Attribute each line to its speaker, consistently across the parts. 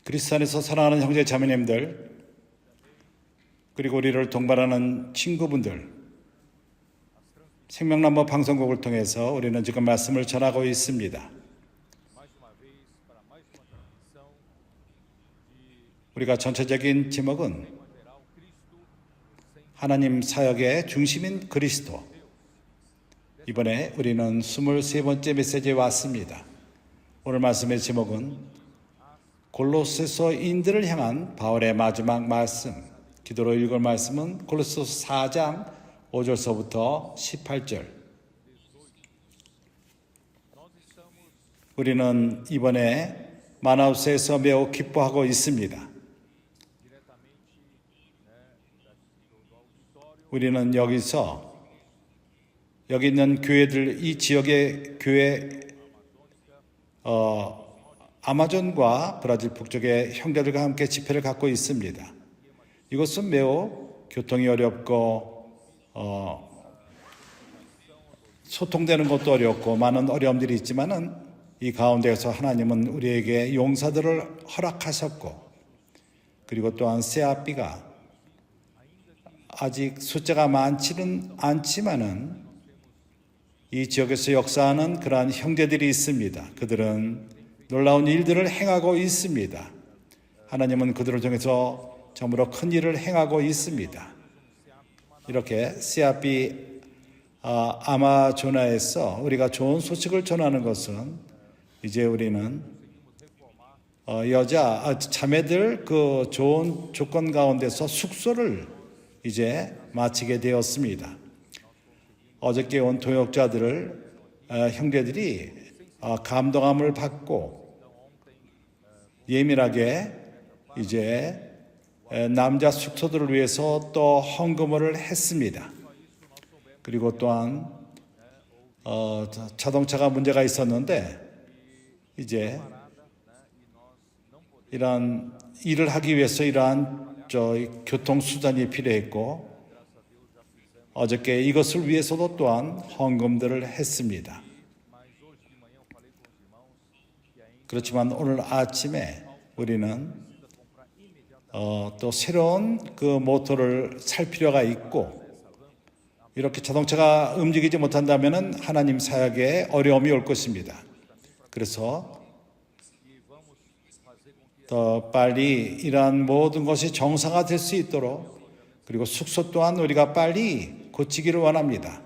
Speaker 1: 그리스도 안에서 사랑하는 형제 자매님들, 그리고 우리를 동반하는 친구분들, 생명나무 방송국을 통해서 우리는 지금 말씀을 전하고 있습니다. 우리가 전체적인 제목은 하나님 사역의 중심인 그리스도. 이번에 우리는 23번째 메시지에 왔습니다. 오늘 말씀의 제목은 골로새서인들을 향한 바울의 마지막 말씀, 기도로 읽을 말씀은 골로새서 4장 5절서부터 18절. 우리는 이번에 마나우스에서 매우 기뻐하고 있습니다. 우리는 여기 있는 교회들, 이 지역의 교회, 아마존과 브라질 북쪽의 형제들과 함께 집회를 갖고 있습니다. 이곳은 매우 교통이 어렵고 소통되는 것도 어렵고 많은 어려움들이 있지만은 이 가운데에서 하나님은 우리에게 용사들을 허락하셨고, 그리고 또한 세아비가 아직 숫자가 많지는 않지만은 이 지역에서 역사하는 그러한 형제들이 있습니다. 그들은 놀라운 일들을 행하고 있습니다. 하나님은 그들을 통해서 참으로 큰 일을 행하고 있습니다. 이렇게 세아비 아마조나에서 우리가 좋은 소식을 전하는 것은 이제 우리는 자매들 그 좋은 조건 가운데서 숙소를 이제 마치게 되었습니다. 어저께 온 동역자들을 형제들이 감동함을 받고 예민하게 이제 남자 숙소들을 위해서 또 헌금을 했습니다. 그리고 또한 자동차가 문제가 있었는데 이제 이러한 일을 하기 위해서 이러한 교통수단이 필요했고, 어저께 이것을 위해서도 또한 헌금들을 했습니다. 그렇지만 오늘 아침에 우리는 또 새로운 그 모터를 살 필요가 있고, 이렇게 자동차가 움직이지 못한다면 하나님 사역에 어려움이 올 것입니다. 그래서 더 빨리 이러한 모든 것이 정상화될 수 있도록, 그리고 숙소 또한 우리가 빨리 고치기를 원합니다.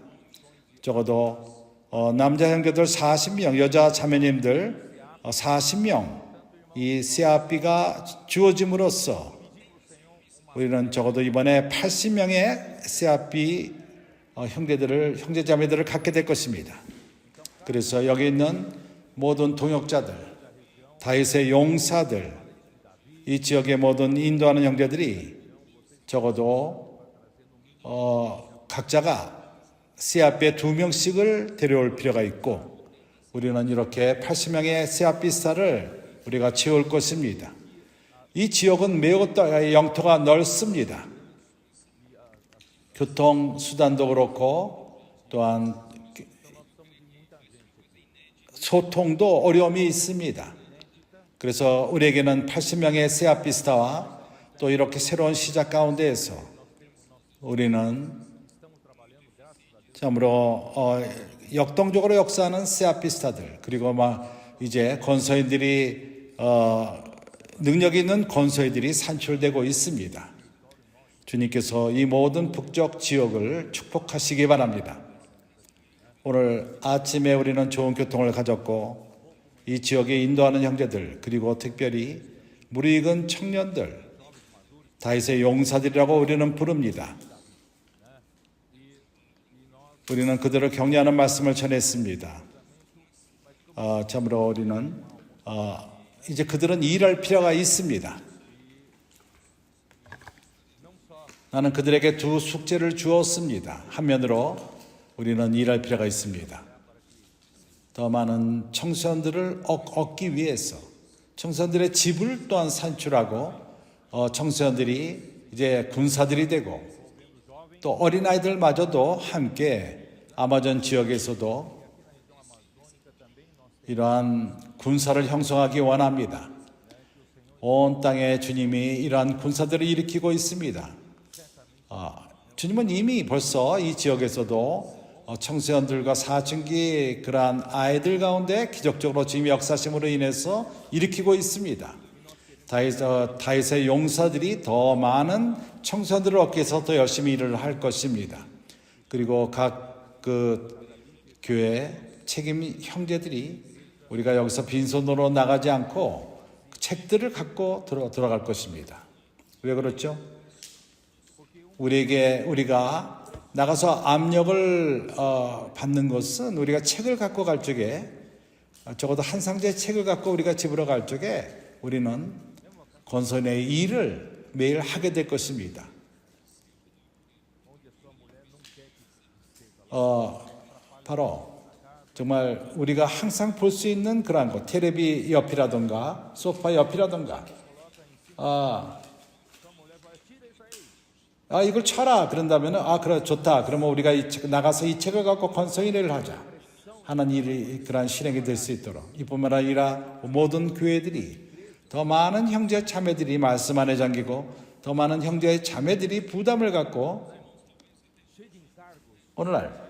Speaker 1: 적어도 남자 형제들 40명, 여자 자매님들 40명 이 세아비가 주어짐으로써 우리는 적어도 이번에 80명의 세아비 형제 자매들을 갖게 될 것입니다. 그래서 여기 있는 모든 동역자들, 다윗의 용사들, 이 지역의 모든 인도하는 형제들이 적어도 각자가 세아비에 2명씩을 데려올 필요가 있고, 우리는 이렇게 80명의 세아비스타를 우리가 채울 것입니다. 이 지역은 매우 영토가 넓습니다. 교통수단도 그렇고 또한 소통도 어려움이 있습니다. 그래서 우리에게는 80명의 세아비스타와 또 이렇게 새로운 시작 가운데에서 우리는 참으로 역동적으로 역사하는 세아비스타들, 그리고 이제 건설인들이 능력 있는 건설인들이 산출되고 있습니다. 주님께서 이 모든 북쪽 지역을 축복하시기 바랍니다. 오늘 아침에 우리는 좋은 교통을 가졌고, 이 지역에 인도하는 형제들, 그리고 특별히 무리익은 청년들, 다윗의 용사들이라고 우리는 부릅니다. 우리는 그들을 격려하는 말씀을 전했습니다. 참으로 우리는 이제 그들은 일할 필요가 있습니다. 나는 그들에게 2 숙제를 주었습니다. 한면으로 우리는 일할 필요가 있습니다. 더 많은 청소년들을 얻기 위해서 청소년들의 집을 또한 산출하고, 청소년들이 이제 군사들이 되고, 또 어린아이들마저도 함께 아마존 지역에서도 이러한 군사를 형성하기 원합니다. 온 땅에 주님이 이러한 군사들을 일으키고 있습니다. 주님은 이미 벌써 이 지역에서도 청소년들과 사춘기 그러한 아이들 가운데 기적적으로 주님의 역사심으로 인해서 일으키고 있습니다. 다윗의 용사들이 더 많은 청소년들을 얻기 위해서 더 열심히 일을 할 것입니다. 그리고 각 교회 책임 형제들이 우리가 여기서 빈손으로 나가지 않고 책들을 갖고 들어갈 것입니다. 왜 그렇죠? 우리가 나가서 압력을 받는 것은 우리가 책을 갖고 갈 적에 적어도 한 상자의 책을 갖고 우리가 집으로 갈 적에 우리는 권선의 일을 매일 하게 될 것입니다. 바로 정말 우리가 항상 볼 수 있는 그러한 것, 테레비 옆이라든가 소파 옆이라든가 이걸 쳐라 그런다면 그래 좋다. 그러면 우리가 나가서 이 책을 갖고 권성일을 하자 하는 일이 그러한 실행이 될 수 있도록 이뿐만 아니라 모든 교회들이 더 많은 형제 자매들이 말씀 안에 잠기고 더 많은 형제 자매들이 부담을 갖고 오늘날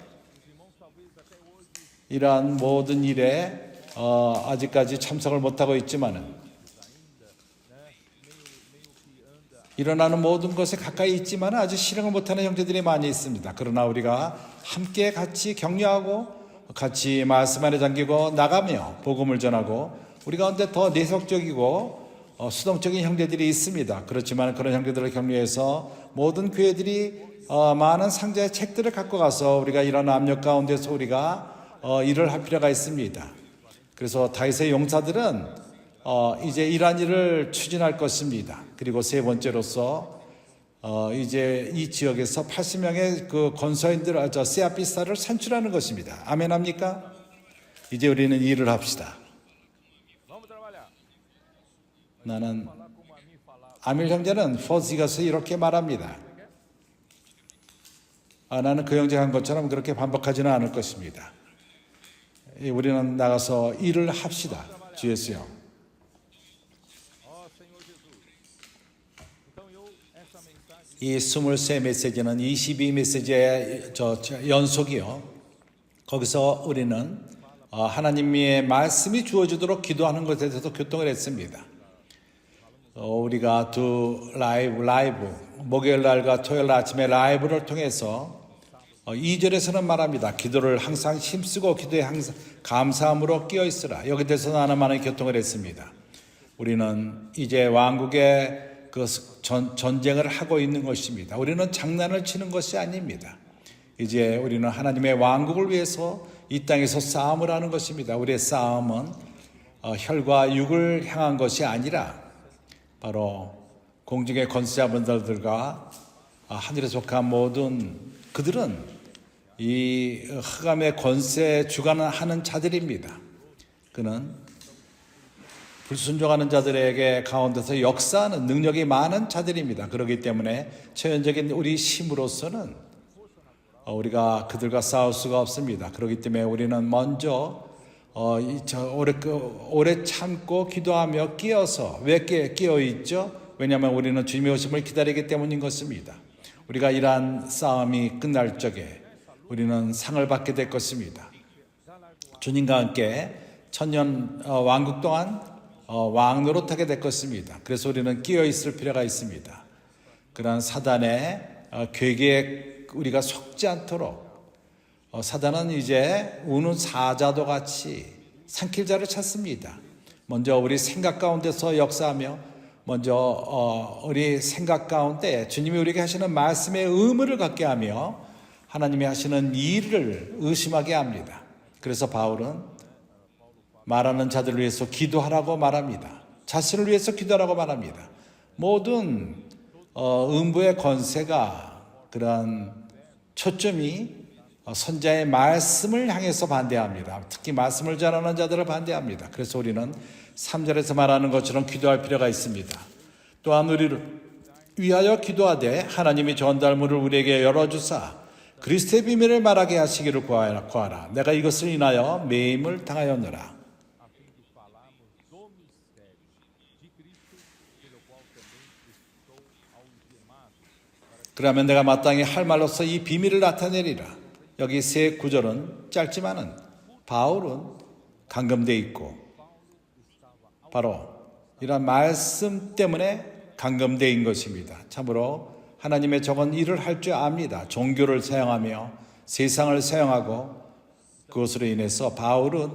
Speaker 1: 이러한 모든 일에 아직까지 참석을 못하고 있지만은 일어나는 모든 것에 가까이 있지만 아직 실행을 못하는 형제들이 많이 있습니다. 그러나 우리가 함께 같이 격려하고 같이 말씀 안에 잠기고 나가며 복음을 전하고 우리 가운데 더 내성적이고 수동적인 형제들이 있습니다. 그렇지만 그런 형제들을 격려해서 모든 교회들이 많은 상자의 책들을 갖고 가서 우리가 이런 압력 가운데서 우리가 일을 할 필요가 있습니다. 그래서 다윗의 용사들은 이제 이러한 일을 추진할 것입니다. 그리고 세 번째로서 이제 이 지역에서 80명의 그 권서인들, 세아피스타를 산출하는 것입니다. 아멘 합니까? 이제 우리는 일을 합시다. 나는 아밀 형제는 포지가서 이렇게 말합니다. 나는 그 형제가 한 것처럼 그렇게 반복하지는 않을 것입니다. 우리는 나가서 일을 합시다. 주 예수요. 이 23메시지는 22메시지의 연속이요. 거기서 우리는 하나님의 말씀이 주어지도록 기도하는 것에 대해서 교통을 했습니다. 우리가 두 라이브 목요일 날과 토요일 날 아침에 라이브를 통해서 2절에서는 말합니다. 기도를 항상 힘쓰고 기도에 항상 감사함으로 끼어 있으라. 여기 대해서 나는 많은 교통을 했습니다. 우리는 이제 왕국의 그 전쟁을 하고 있는 것입니다. 우리는 장난을 치는 것이 아닙니다. 이제 우리는 하나님의 왕국을 위해서 이 땅에서 싸움을 하는 것입니다. 우리의 싸움은 혈과 육을 향한 것이 아니라 바로 공중의 권세자분들과 하늘에 속한 모든 그들은 이 흑암의 권세에 주관하는 자들입니다. 그는 불순종하는 자들에게 가운데서 역사하는 능력이 많은 자들입니다. 그렇기 때문에 처연적인 우리 힘으로서는 우리가 그들과 싸울 수가 없습니다. 그렇기 때문에 우리는 먼저 오래 참고 기도하며 끼어서 왜 끼어 있죠? 왜냐하면 우리는 주님의 오심을 기다리기 때문인 것입니다. 우리가 이러한 싸움이 끝날 적에 우리는 상을 받게 될 것입니다. 주님과 함께 천년 왕국 동안 왕 노릇하게 될 것입니다. 그래서 우리는 끼어 있을 필요가 있습니다. 그러한 사단의 괴계에 우리가 속지 않도록 사단은 이제 우는 사자도 같이 삼킬 자를 찾습니다. 먼저 우리 생각 가운데서 역사하며 먼저 우리 생각 가운데 주님이 우리에게 하시는 말씀의 의무를 갖게 하며 하나님이 하시는 일을 의심하게 합니다. 그래서 바울은 말하는 자들을 위해서 기도하라고 말합니다. 자신을 위해서 기도하라고 말합니다. 모든 음부의 권세가 그런 초점이 선자의 말씀을 향해서 반대합니다. 특히 말씀을 전하는 자들을 반대합니다. 그래서 우리는 3절에서 말하는 것처럼 기도할 필요가 있습니다. 또한 우리를 위하여 기도하되 하나님이 전달문을 우리에게 열어주사 그리스도의 비밀을 말하게 하시기를 구하라. 내가 이것을 인하여 매임을 당하였노라. 그러면 내가 마땅히 할 말로서 이 비밀을 나타내리라. 여기 세 구절은 짧지만은 바울은 감금돼 있고 바로 이런 말씀 때문에 감금돼 있는 것입니다. 참으로 하나님의 적은 일을 할 줄 압니다. 종교를 사용하며 세상을 사용하고 그것으로 인해서 바울은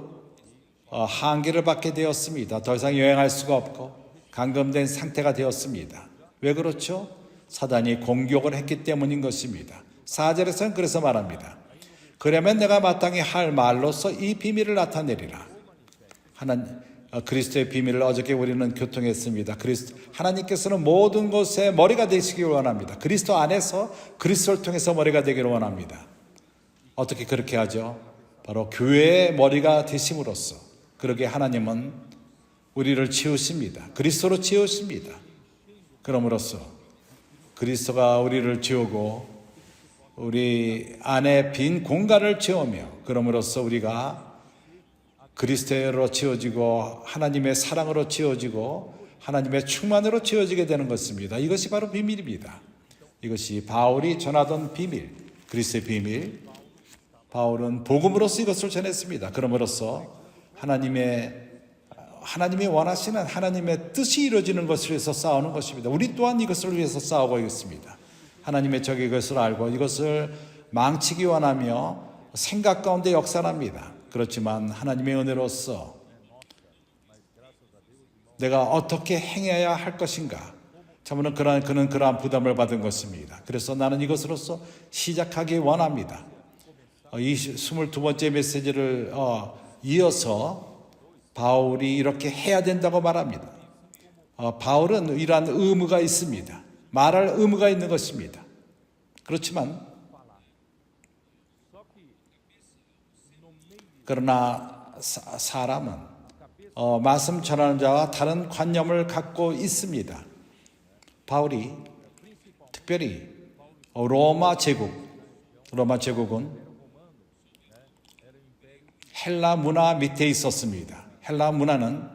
Speaker 1: 한계를 받게 되었습니다. 더 이상 여행할 수가 없고 감금된 상태가 되었습니다. 왜 그렇죠? 사단이 공격을 했기 때문인 것입니다. 4절에서는 그래서 말합니다. 그러면 내가 마땅히 할 말로서 이 비밀을 나타내리라. 그리스도의 비밀을 어저께 우리는 교통했습니다. 하나님께서는 모든 것의 머리가 되시기를 원합니다. 그리스도 안에서 그리스도를 통해서 머리가 되기를 원합니다. 어떻게 그렇게 하죠? 바로 교회의 머리가 되심으로써 그러게 하나님은 우리를 지으십니다. 그리스도로 지으십니다. 그럼으로써 그리스도가 우리를 지우고 우리 안에 빈 공간을 채우며 그럼으로써 우리가 그리스도로 지어지고 하나님의 사랑으로 지어지고 하나님의 충만으로 지어지게 되는 것입니다. 이것이 바로 비밀입니다. 이것이 바울이 전하던 비밀, 그리스도의 비밀. 바울은 복음으로서 이것을 전했습니다. 그럼으로써 하나님이 원하시는 하나님의 뜻이 이루어지는 것을 위해서 싸우는 것입니다. 우리 또한 이것을 위해서 싸우고 있습니다. 하나님의 적이 이것을 알고 이것을 망치기 원하며 생각 가운데 역사합니다. 그렇지만 하나님의 은혜로서 내가 어떻게 행해야 할 것인가? 참으로 그는 그러한 부담을 받은 것입니다. 그래서 나는 이것으로서 시작하기 원합니다. 이 22번째 메시지를 이어서 바울이 이렇게 해야 된다고 말합니다. 바울은 이러한 의무가 있습니다. 말할 의무가 있는 것입니다. 그렇지만 그러나 사람은 말씀 전하는 자와 다른 관념을 갖고 있습니다. 바울이 특별히 로마 제국은 헬라 문화 밑에 있었습니다. 헬라 문화는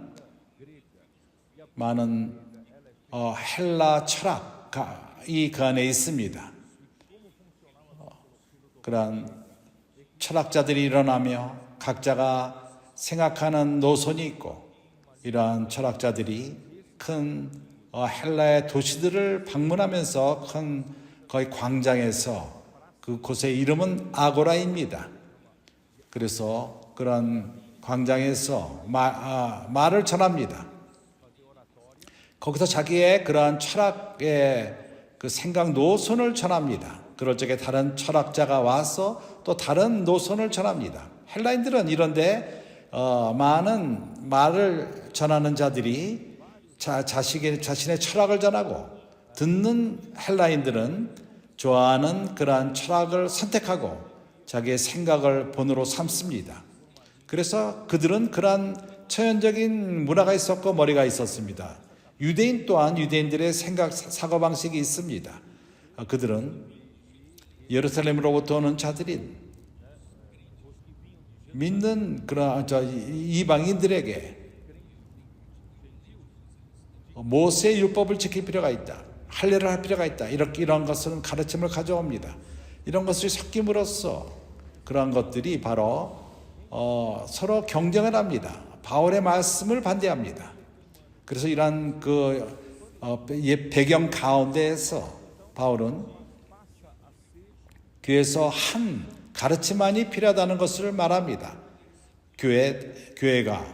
Speaker 1: 많은 헬라 철학이 그 안에 있습니다. 그러한 철학자들이 일어나며 각자가 생각하는 노선이 있고 이러한 철학자들이 큰 헬라의 도시들을 방문하면서 큰 거의 광장에서 그곳의 이름은 아고라입니다. 그래서 그런 광장에서 말을 전합니다. 거기서 자기의 그러한 철학의 그 생각 노선을 전합니다. 그럴 적에 다른 철학자가 와서 또 다른 노선을 전합니다. 헬라인들은 이런데 많은 말을 전하는 자들이 자신의 철학을 전하고 듣는 헬라인들은 좋아하는 그러한 철학을 선택하고 자기의 생각을 본으로 삼습니다. 그래서 그들은 그러한 처연적인 문화가 있었고 머리가 있었습니다. 유대인 또한 유대인들의 생각 사고방식이 있습니다. 그들은 예루살렘으로부터 오는 자들인 믿는 그런 이방인들에게 모세의 율법을 지킬 필요가 있다. 할례를 할 필요가 있다. 이런 것은 가르침을 가져옵니다. 이런 것을 섞임으로써 그러한 것들이 바로 서로 경쟁을 합니다. 바울의 말씀을 반대합니다. 그래서 이러한 배경 가운데에서 바울은 교회에서 한 가르침만이 필요하다는 것을 말합니다. 교회가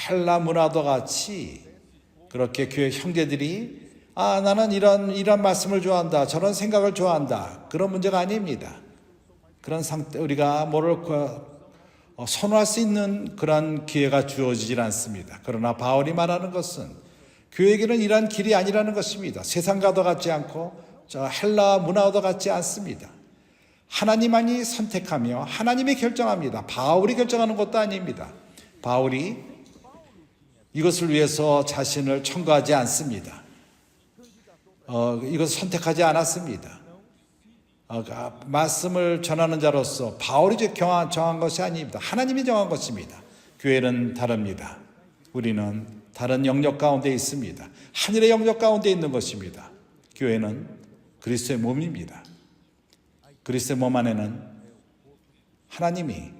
Speaker 1: 헬라 문화도 같이 그렇게 교회 형제들이 나는 이런 말씀을 좋아한다. 저런 생각을 좋아한다. 그런 문제가 아닙니다. 그런 상태 우리가 선호할 수 있는 그런 기회가 주어지질 않습니다. 그러나 바울이 말하는 것은 교회에게는 이러한 길이 아니라는 것입니다. 세상과도 같지 않고 헬라 문화와도 같지 않습니다. 하나님만이 선택하며 하나님이 결정합니다. 바울이 결정하는 것도 아닙니다. 바울이 이것을 위해서 자신을 첨가하지 않습니다. 이것을 선택하지 않았습니다. 말씀을 전하는 자로서 바울이 정한 것이 아닙니다. 하나님이 정한 것입니다. 교회는 다릅니다. 우리는 다른 영역 가운데 있습니다. 하늘의 영역 가운데 있는 것입니다. 교회는 그리스도의 몸입니다. 그리스도의 몸 안에는 하나님이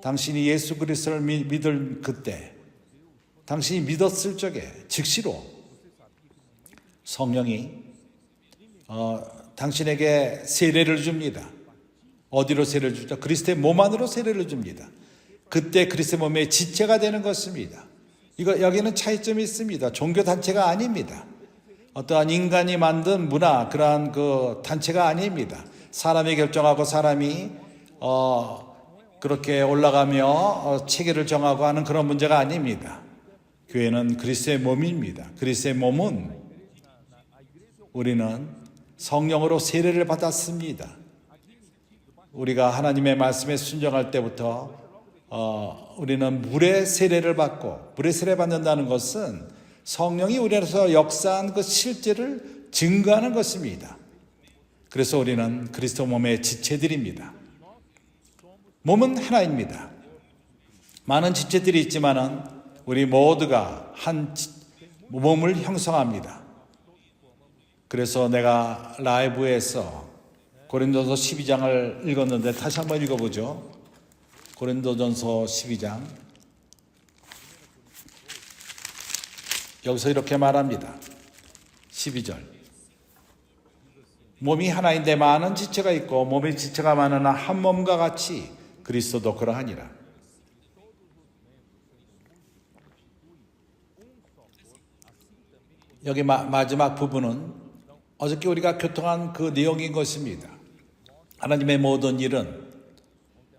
Speaker 1: 당신이 예수 그리스도를 믿을 그때, 당신이 믿었을 적에 즉시로 성령이 당신에게 세례를 줍니다. 어디로 세례를 주죠? 그리스도의 몸 안으로 세례를 줍니다. 그때 그리스도의 몸의 지체가 되는 것입니다. 여기는 차이점이 있습니다. 종교 단체가 아닙니다. 어떠한 인간이 만든 문화, 그러한 그 단체가 아닙니다. 사람이 결정하고 사람이 그렇게 올라가며 체계를 정하고 하는 그런 문제가 아닙니다. 교회는 그리스도의 몸입니다. 그리스도의 몸은 우리는 성령으로 세례를 받았습니다. 우리가 하나님의 말씀에 순종할 때부터 우리는 물의 세례를 받고, 물의 세례 받는다는 것은 성령이 우리 안에서 역사한 그 실제를 증거하는 것입니다. 그래서 우리는 그리스도 몸의 지체들입니다. 몸은 하나입니다. 많은 지체들이 있지만은 우리 모두가 한 몸을 형성합니다. 그래서 내가 라이브에서 고린도전서 12장을 읽었는데 다시 한번 읽어보죠. 고린도전서 12장. 여기서 이렇게 말합니다. 12절. 몸이 하나인데 많은 지체가 있고 몸의 지체가 많으나 한 몸과 같이 그리스도도 그러하니라. 여기 마지막 부분은 어저께 우리가 교통한 그 내용인 것입니다. 하나님의 모든 일은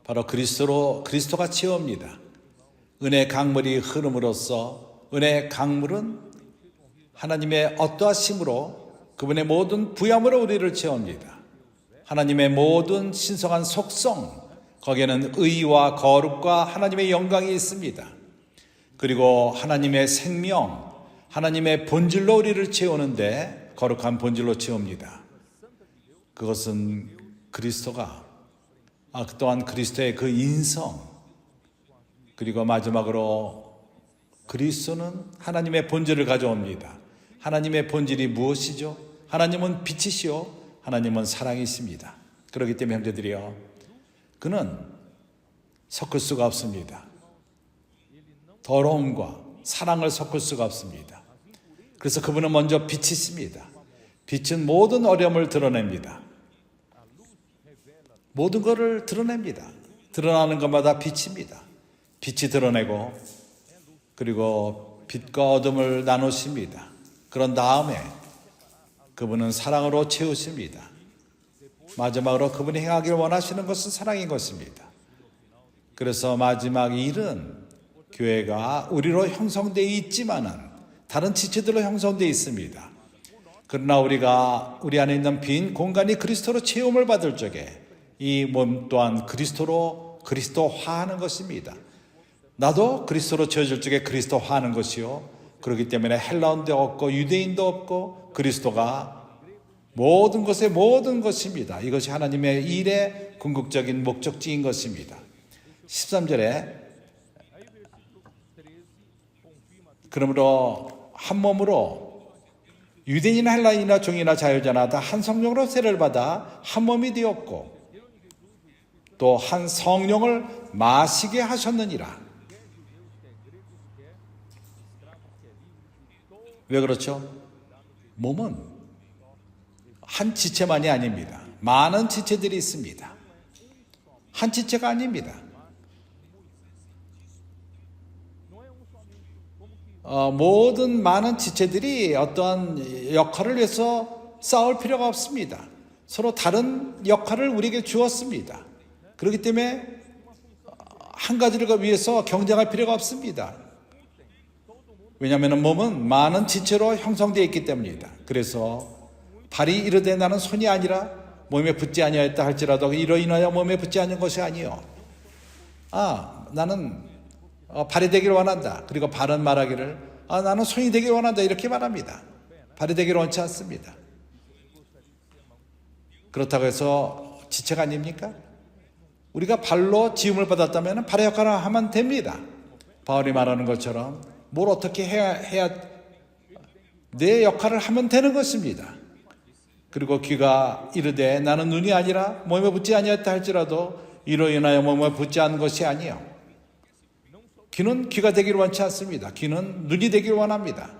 Speaker 1: 바로 그리스도가 채웁니다. 은혜 강물이 흐름으로써 은혜 강물은 하나님의 어떠하심으로 그분의 모든 부여함으로 우리를 채웁니다. 하나님의 모든 신성한 속성, 거기에는 의와 거룩과 하나님의 영광이 있습니다. 그리고 하나님의 생명, 하나님의 본질로 우리를 채우는데 거룩한 본질로 채웁니다. 그것은 그리스도가 또한 그리스도의 그 인성, 그리고 마지막으로 그리스도는 하나님의 본질을 가져옵니다. 하나님의 본질이 무엇이죠? 하나님은 빛이시오, 하나님은 사랑이십니다. 그렇기 때문에 형제들이요, 그는 섞을 수가 없습니다. 더러움과 사랑을 섞을 수가 없습니다. 그래서 그분은 먼저 빛이십니다. 빛은 모든 어려움을 드러냅니다. 모든 것을 드러냅니다. 드러나는 것마다 빛입니다. 빛이 드러내고, 그리고 빛과 어둠을 나누십니다. 그런 다음에 그분은 사랑으로 채우십니다. 마지막으로 그분이 행하기를 원하시는 것은 사랑인 것입니다. 그래서 마지막 일은 교회가 우리로 형성되어 있지만은 다른 지체들로 형성되어 있습니다. 그러나 우리가 우리 안에 있는 빈 공간이 그리스도로 채움을 받을 적에 이 몸 또한 그리스도화하는 것입니다. 나도 그리스도로 채워질 적에 그리스도화하는 것이요, 그렇기 때문에 헬라인도 없고 유대인도 없고 그리스도가 모든 것의 모든 것입니다. 이것이 하나님의 일의 궁극적인 목적지인 것입니다. 13절에 그러므로 한 몸으로 유대인이나 헬라인이나 종이나 자유자나 다 한 성령으로 세례를 받아 한 몸이 되었고 또 한 성령을 마시게 하셨느니라. 왜 그렇죠? 몸은 한 지체만이 아닙니다. 많은 지체들이 있습니다. 한 지체가 아닙니다. 모든 많은 지체들이 어떠한 역할을 위해서 싸울 필요가 없습니다. 서로 다른 역할을 우리에게 주었습니다. 그렇기 때문에 한 가지를 위해서 경쟁할 필요가 없습니다. 왜냐하면 몸은 많은 지체로 형성되어 있기 때문입니다. 그래서 발이 이르되 나는 손이 아니라 몸에 붙지 아니하였다 할지라도 이로 인하여 몸에 붙지 않은 것이 아니요, 나는 발이 되기를 원한다. 그리고 발은 말하기를 나는 손이 되기를 원한다, 이렇게 말합니다. 발이 되기를 원치 않습니다. 그렇다고 해서 지체가 아닙니까? 우리가 발로 지음을 받았다면 발의 역할을 하면 됩니다. 바울이 말하는 것처럼 뭘 어떻게 해야 내 역할을 하면 되는 것입니다. 그리고 귀가 이르되 나는 눈이 아니라 몸에 붙지 아니었다 할지라도 이로 인하여 몸에 붙지 않은 것이 아니요. 귀는 귀가 되기를 원치 않습니다. 귀는 눈이 되기를 원합니다.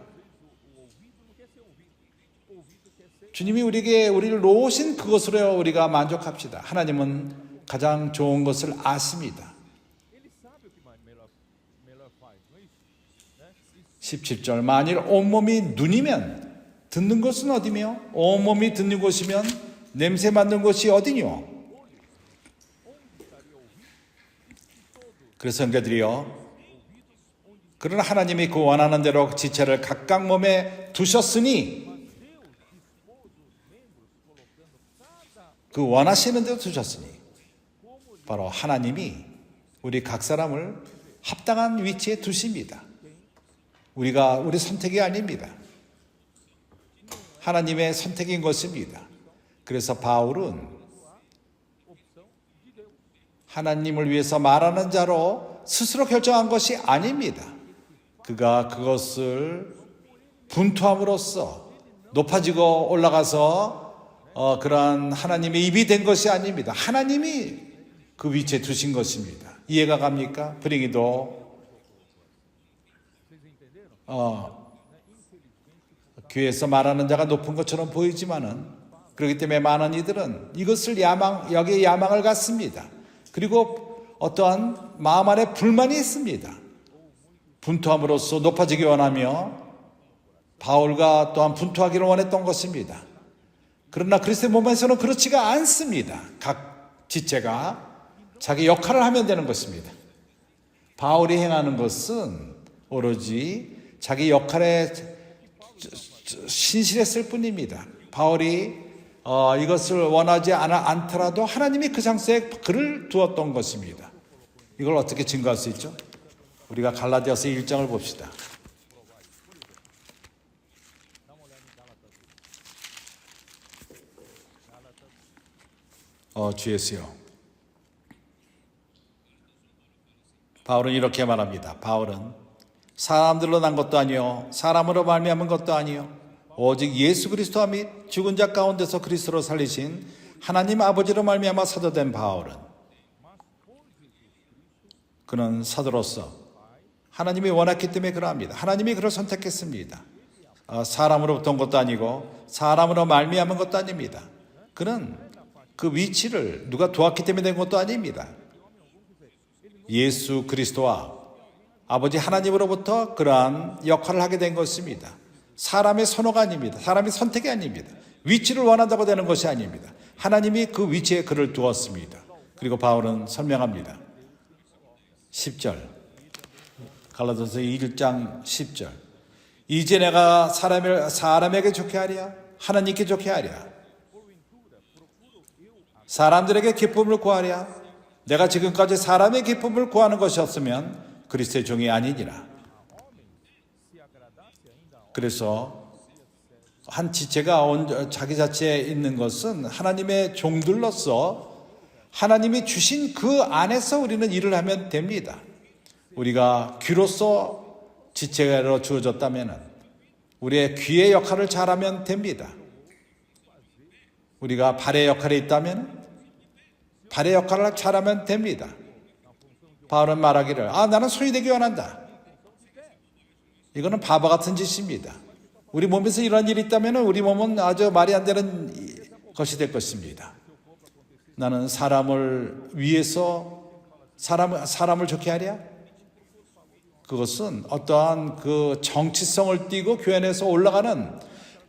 Speaker 1: 주님이 우리를 놓으신 그것으로 우리가 만족합시다. 하나님은 가장 좋은 것을 아십니다. 17절 만일 온몸이 눈이면 듣는 것은 어디며 온몸이 듣는 곳이면 냄새 맡는 곳이 어디뇨. 그래서 형제들이여, 그러나 하나님이 그 원하는 대로 지체를 각각 몸에 두셨으니 그 원하시는 대로 두셨으니 바로 하나님이 우리 각 사람을 합당한 위치에 두십니다. 우리 선택이 아닙니다. 하나님의 선택인 것입니다. 그래서 바울은 하나님을 위해서 말하는 자로 스스로 결정한 것이 아닙니다. 그가 그것을 분투함으로써 높아지고 올라가서 그러한 하나님의 입이 된 것이 아닙니다. 하나님이 그 위치에 두신 것입니다. 이해가 갑니까? 불행히도 교회에서 말하는 자가 높은 것처럼 보이지만은 그렇기 때문에 많은 이들은 이것을 여기에 야망을 갖습니다. 그리고 어떠한 마음 안에 불만이 있습니다. 분투함으로써 높아지기 원하며 바울과 또한 분투하기를 원했던 것입니다. 그러나 그리스도의 몸에서는 그렇지가 않습니다. 각 지체가 자기 역할을 하면 되는 것입니다. 바울이 행하는 것은 오로지 자기 역할에 신실했을 뿐입니다. 바울이 이것을 원하지 않더라도 하나님이 그 장소에 그를 두었던 것입니다. 이걸 어떻게 증거할 수 있죠? 우리가 갈라디아서 1장을 봅시다. 주예수요. 바울은 이렇게 말합니다. 바울은 사람들로 난 것도 아니요 사람으로 말미암은 것도 아니요 오직 예수 그리스도와 및 죽은 자 가운데서 그리스도로 살리신 하나님 아버지로 말미암아 사도된 바울은 그는 사도로서 하나님이 원했기 때문에 그러합니다. 하나님이 그를 선택했습니다. 사람으로부터 온 것도 아니고 사람으로 말미암은 것도 아닙니다. 그는 그 위치를 누가 도왔기 때문에 된 것도 아닙니다. 예수 그리스도와 아버지 하나님으로부터 그러한 역할을 하게 된 것입니다. 사람의 선호가 아닙니다. 사람의 선택이 아닙니다. 위치를 원한다고 되는 것이 아닙니다. 하나님이 그 위치에 그를 두었습니다. 그리고 바울은 설명합니다. 10절 갈라디아서 1장 10절 이제 내가 사람에게 좋게 하랴 하나님께 좋게 하랴 사람들에게 기쁨을 구하랴 내가 지금까지 사람의 기쁨을 구하는 것이었으면 그리스도의 종이 아니니라. 그래서 한 지체가 자기 자체에 있는 것은 하나님의 종들로서 하나님이 주신 그 안에서 우리는 일을 하면 됩니다. 우리가 귀로서 지체로 주어졌다면 우리의 귀의 역할을 잘하면 됩니다. 우리가 발의 역할이 있다면 발의 역할을 잘하면 됩니다. 바울은 말하기를 나는 손이 되기 원한다. 이거는 바보 같은 짓입니다. 우리 몸에서 이런 일이 있다면 우리 몸은 아주 말이 안 되는 것이 될 것입니다. 나는 사람을 위해서 사람을 좋게 하랴? 그것은 어떠한 그 정치성을 띠고 교회 안에서 올라가는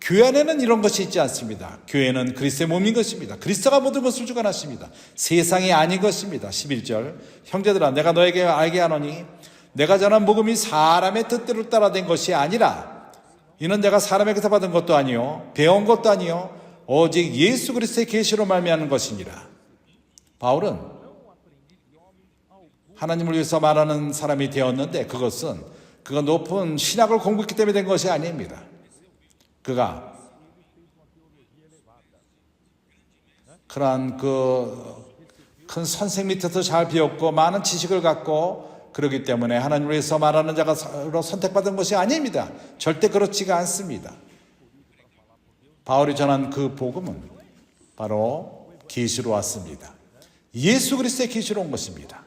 Speaker 1: 교회 안에는 이런 것이 있지 않습니다. 교회는 그리스도의 몸인 것입니다. 그리스도가 모든 것을 주관하십니다. 세상이 아닌 것입니다. 11절 형제들아 내가 너에게 알게 하노니 내가 전한 복음이 사람의 뜻대로 따라 된 것이 아니라 이는 내가 사람에게서 받은 것도 아니요 배운 것도 아니요 오직 예수 그리스도의 계시로 말미암는 것이니라. 바울은 하나님을 위해서 말하는 사람이 되었는데 그가 높은 신학을 공부했기 때문에 된 것이 아닙니다. 그가 그러한 큰 선생 밑에서 잘 배웠고 많은 지식을 갖고 그러기 때문에 하나님을 위해서 말하는 자로 선택받은 것이 아닙니다. 절대 그렇지가 않습니다. 바울이 전한 그 복음은 바로 계시로 왔습니다. 예수 그리스도의 계시로 온 것입니다.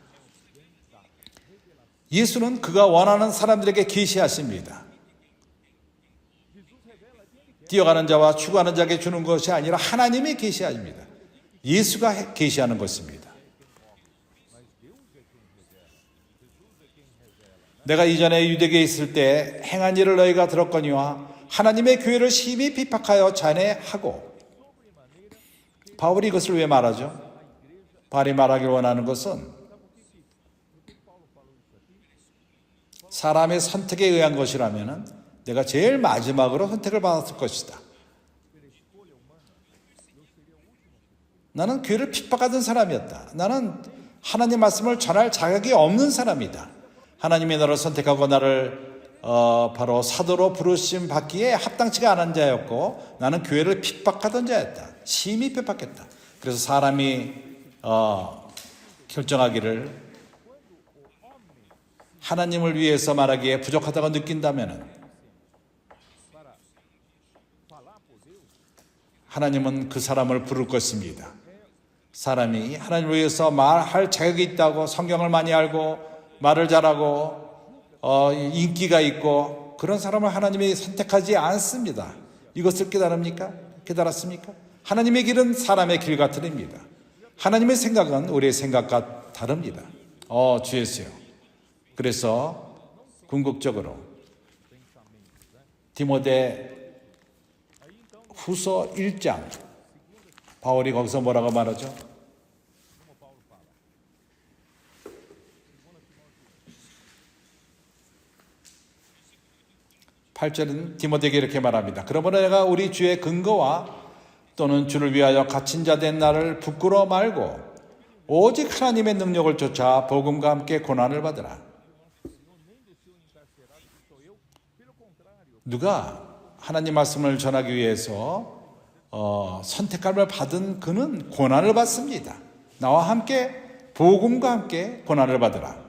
Speaker 1: 예수는 그가 원하는 사람들에게 계시하십니다. 뛰어가는 자와 추구하는 자에게 주는 것이 아니라 하나님이 계시하십니다. 예수가 계시하는 것입니다. 내가 이전에 유대교에 있을 때 행한 일을 너희가 들었거니와 하나님의 교회를 심히 비박하여 잔해하고. 바울이 이것을 왜 말하죠? 바울이 말하길 원하는 것은 사람의 선택에 의한 것이라면 내가 제일 마지막으로 선택을 받았을 것이다. 나는 교회를 핍박하던 사람이었다. 나는 하나님 말씀을 전할 자격이 없는 사람이다. 하나님이 나를 선택하고 나를 바로 사도로 부르심 받기에 합당치가 않은 자였고 나는 교회를 핍박하던 자였다. 심히 핍박했다. 그래서 사람이 결정하기를 하나님을 위해서 말하기에 부족하다고 느낀다면 하나님은 그 사람을 부를 것입니다. 사람이 하나님을 위해서 말할 자격이 있다고 성경을 많이 알고 말을 잘하고 인기가 있고 그런 사람을 하나님이 선택하지 않습니다. 이것을 깨달았습니까? 하나님의 길은 사람의 길 같으립니다. 하나님의 생각은 우리의 생각과 다릅니다. 주 예수요. 그래서 궁극적으로 디모데 후서 1장 바울이 거기서 뭐라고 말하죠? 8절은 디모데에게 이렇게 말합니다. 그러므로 내가 우리 주의 근거와 또는 주를 위하여 갇힌 자 된 나를 부끄러워 말고 오직 하나님의 능력을 쫓아 복음과 함께 고난을 받으라. 누가 하나님 말씀을 전하기 위해서 선택함을 받은 그는 고난을 받습니다. 나와 함께 복음과 함께 고난을 받으라.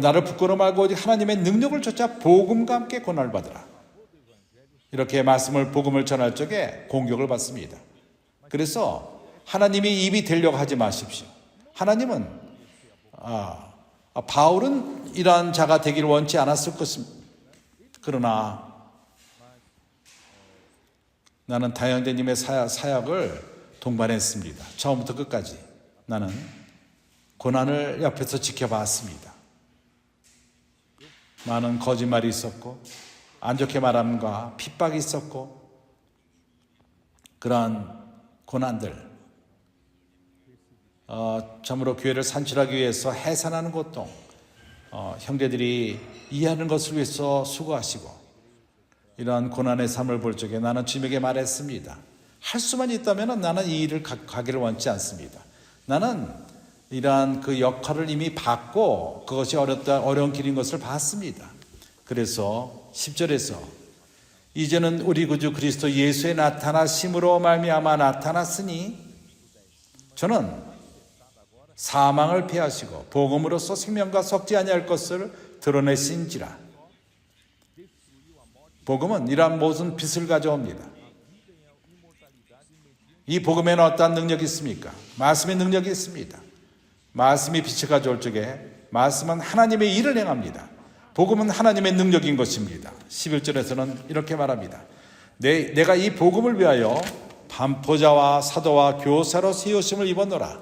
Speaker 1: 나를 부끄러워 말고 오직 하나님의 능력을 쫓아 복음과 함께 고난을 받으라. 이렇게 복음을 전할 적에 공격을 받습니다. 그래서 하나님이 입이 되려고 하지 마십시오. 하나님은 바울은 이러한 자가 되기를 원치 않았을 것입니다. 그러나 나는 다영대님의 사역을 동반했습니다. 처음부터 끝까지 나는 고난을 옆에서 지켜봤습니다. 많은 거짓말이 있었고 안 좋게 말함과 핍박이 있었고 그러한 고난들 참으로 교회를 산출하기 위해서 해산하는 고통 형제들이 이해하는 것을 위해서 수고하시고 이러한 고난의 삶을 볼 적에 나는 주님에게 말했습니다. 할 수만 있다면 나는 이 일을 가기를 원치 않습니다. 나는 이러한 그 역할을 이미 받고 그것이 어려운 길인 것을 봤습니다. 그래서 10절에서 이제는 우리 구주 그리스도 예수의 나타나심으로 말미암아 나타났으니 저는 사망을 피하시고 복음으로써 생명과 섞지 아니할 것을 드러내신지라. 복음은 이러한 모든 빛을 가져옵니다. 이 복음에는 어떠한 능력이 있습니까? 말씀의 능력이 있습니다. 말씀이 빛을 가져올 적에 말씀은 하나님의 일을 행합니다. 복음은 하나님의 능력인 것입니다. 11절에서는 이렇게 말합니다. 내가 이 복음을 위하여 반포자와 사도와 교사로 세우심을 입었노라.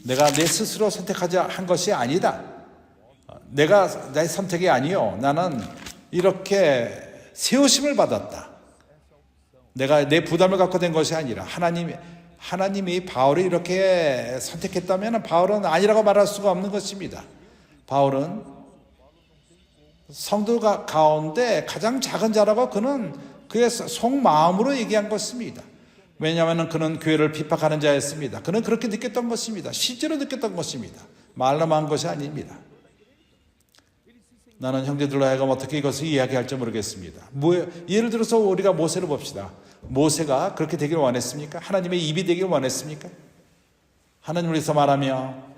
Speaker 1: 내가 내 스스로 선택하지 한 것이 아니다. 내가 내 선택이 아니요. 나는 이렇게 세우심을 받았다. 내가 내 부담을 갖고 된 것이 아니라 하나님이 바울을 이렇게 선택했다면 바울은 아니라고 말할 수가 없는 것입니다. 바울은 성도 가운데 가장 작은 자라고 그는 그의 속마음으로 얘기한 것입니다. 왜냐하면 그는 교회를 핍박하는 자였습니다. 그는 그렇게 느꼈던 것입니다. 실제로 느꼈던 것입니다. 말로만 한 것이 아닙니다. 나는 형제들로 하여금 어떻게 이것을 이야기할지 모르겠습니다. 예를 들어서 우리가 모세를 봅시다. 모세가 그렇게 되기를 원했습니까? 하나님의 입이 되기를 원했습니까? 하나님을 위해서 말하며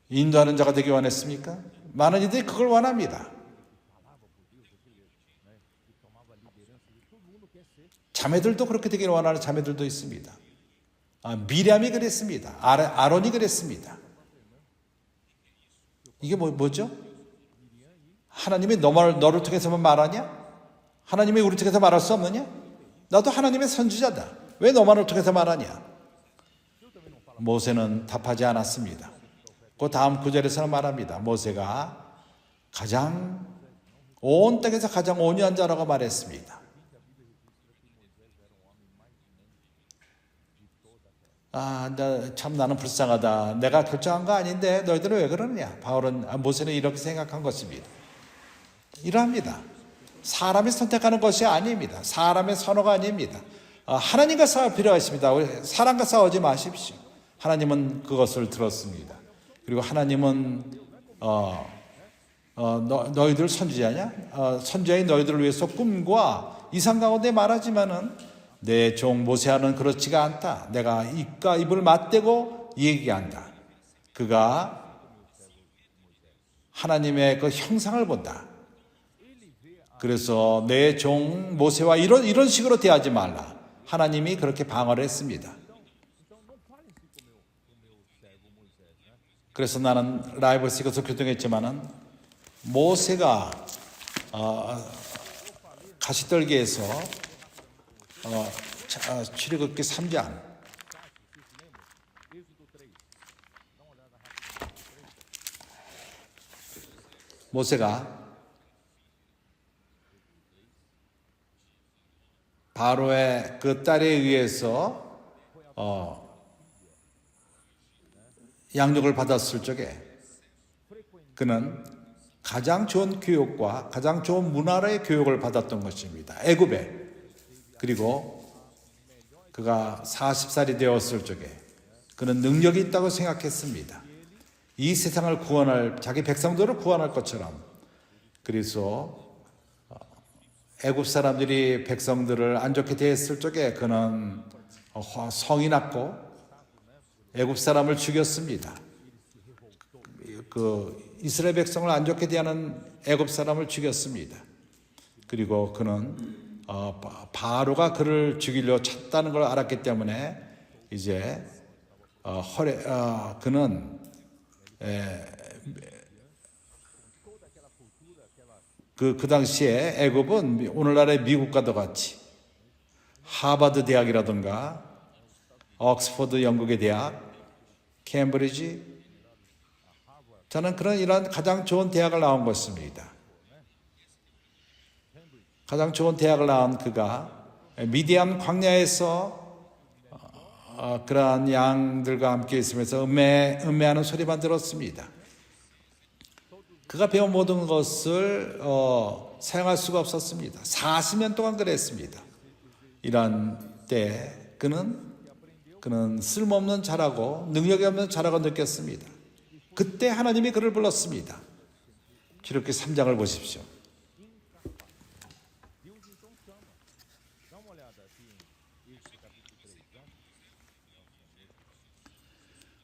Speaker 1: 인도하는 자가 되기 원했습니까? 많은 이들이 그걸 원합니다. 자매들도 그렇게 되기를 원하는 자매들도 있습니다. 미리암이 그랬습니다. 아론이 그랬습니다. 이게 뭐죠? 하나님이 너를 통해서만 말하냐? 하나님이 우리 통해서 말할 수 없느냐? 나도 하나님의 선지자다. 왜 너만을 통해서 말하냐? 모세는 답하지 않았습니다. 그 다음 구절에서는 말합니다. 모세가 온 땅에서 가장 온유한 자라고 말했습니다. 나는 불쌍하다. 내가 결정한 거 아닌데 너희들은 왜 그러느냐? 모세는 이렇게 생각한 것입니다. 이러합니다. 사람이 선택하는 것이 아닙니다. 사람의 선호가 아닙니다. 하나님과 싸울 필요가 있습니다. 사람과 싸우지 마십시오. 하나님은 그것을 들었습니다. 그리고 하나님은 너희들 선지자냐? 선지자인 너희들을 위해서 꿈과 이상 가운데 말하지만은 내 종 모세아는 그렇지가 않다. 내가 입과 입을 맞대고 얘기한다. 그가 하나님의 그 형상을 본다. 그래서 내 종 모세와 이런 식으로 대하지 말라. 하나님이 그렇게 방어를 했습니다. 그래서 나는 라이브스 이것을 교통했지만은 모세가 가시떨기에서 출애굽기 3장 모세가 바로의 그 딸에 의해서 양육을 받았을 적에 그는 가장 좋은 교육과 가장 좋은 문화의 교육을 받았던 것입니다. 애굽에. 그리고 그가 40살이 되었을 적에 그는 능력이 있다고 생각했습니다. 이 세상을 구원할, 자기 백성들을 구원할 것처럼. 그래서 애굽 사람들이 백성들을 안 좋게 대했을 적에 그는 성이 났고 애굽 사람을 죽였습니다. 그 이스라엘 백성을 안 좋게 대하는 애굽 사람을 죽였습니다. 그리고 그는 바로가 그를 죽이려 찼다는 걸 알았기 때문에 이제 그는 그 당시에 애굽은 오늘날의 미국과도 같이 하버드 대학이라든가 옥스퍼드 영국의 대학, 캠브리지, 저는 이런 가장 좋은 대학을 나온 것입니다. 가장 좋은 대학을 나온 그가 미디안 광야에서 그러한 양들과 함께 있으면서 음매하는 소리만 들었습니다. 그가 배운 모든 것을 사용할 수가 없었습니다. 40년 동안 그랬습니다. 이런 때 그는 쓸모없는 자라고 능력이 없는 자라고 느꼈습니다. 그때 하나님이 그를 불렀습니다. 출애굽기 3장을 보십시오.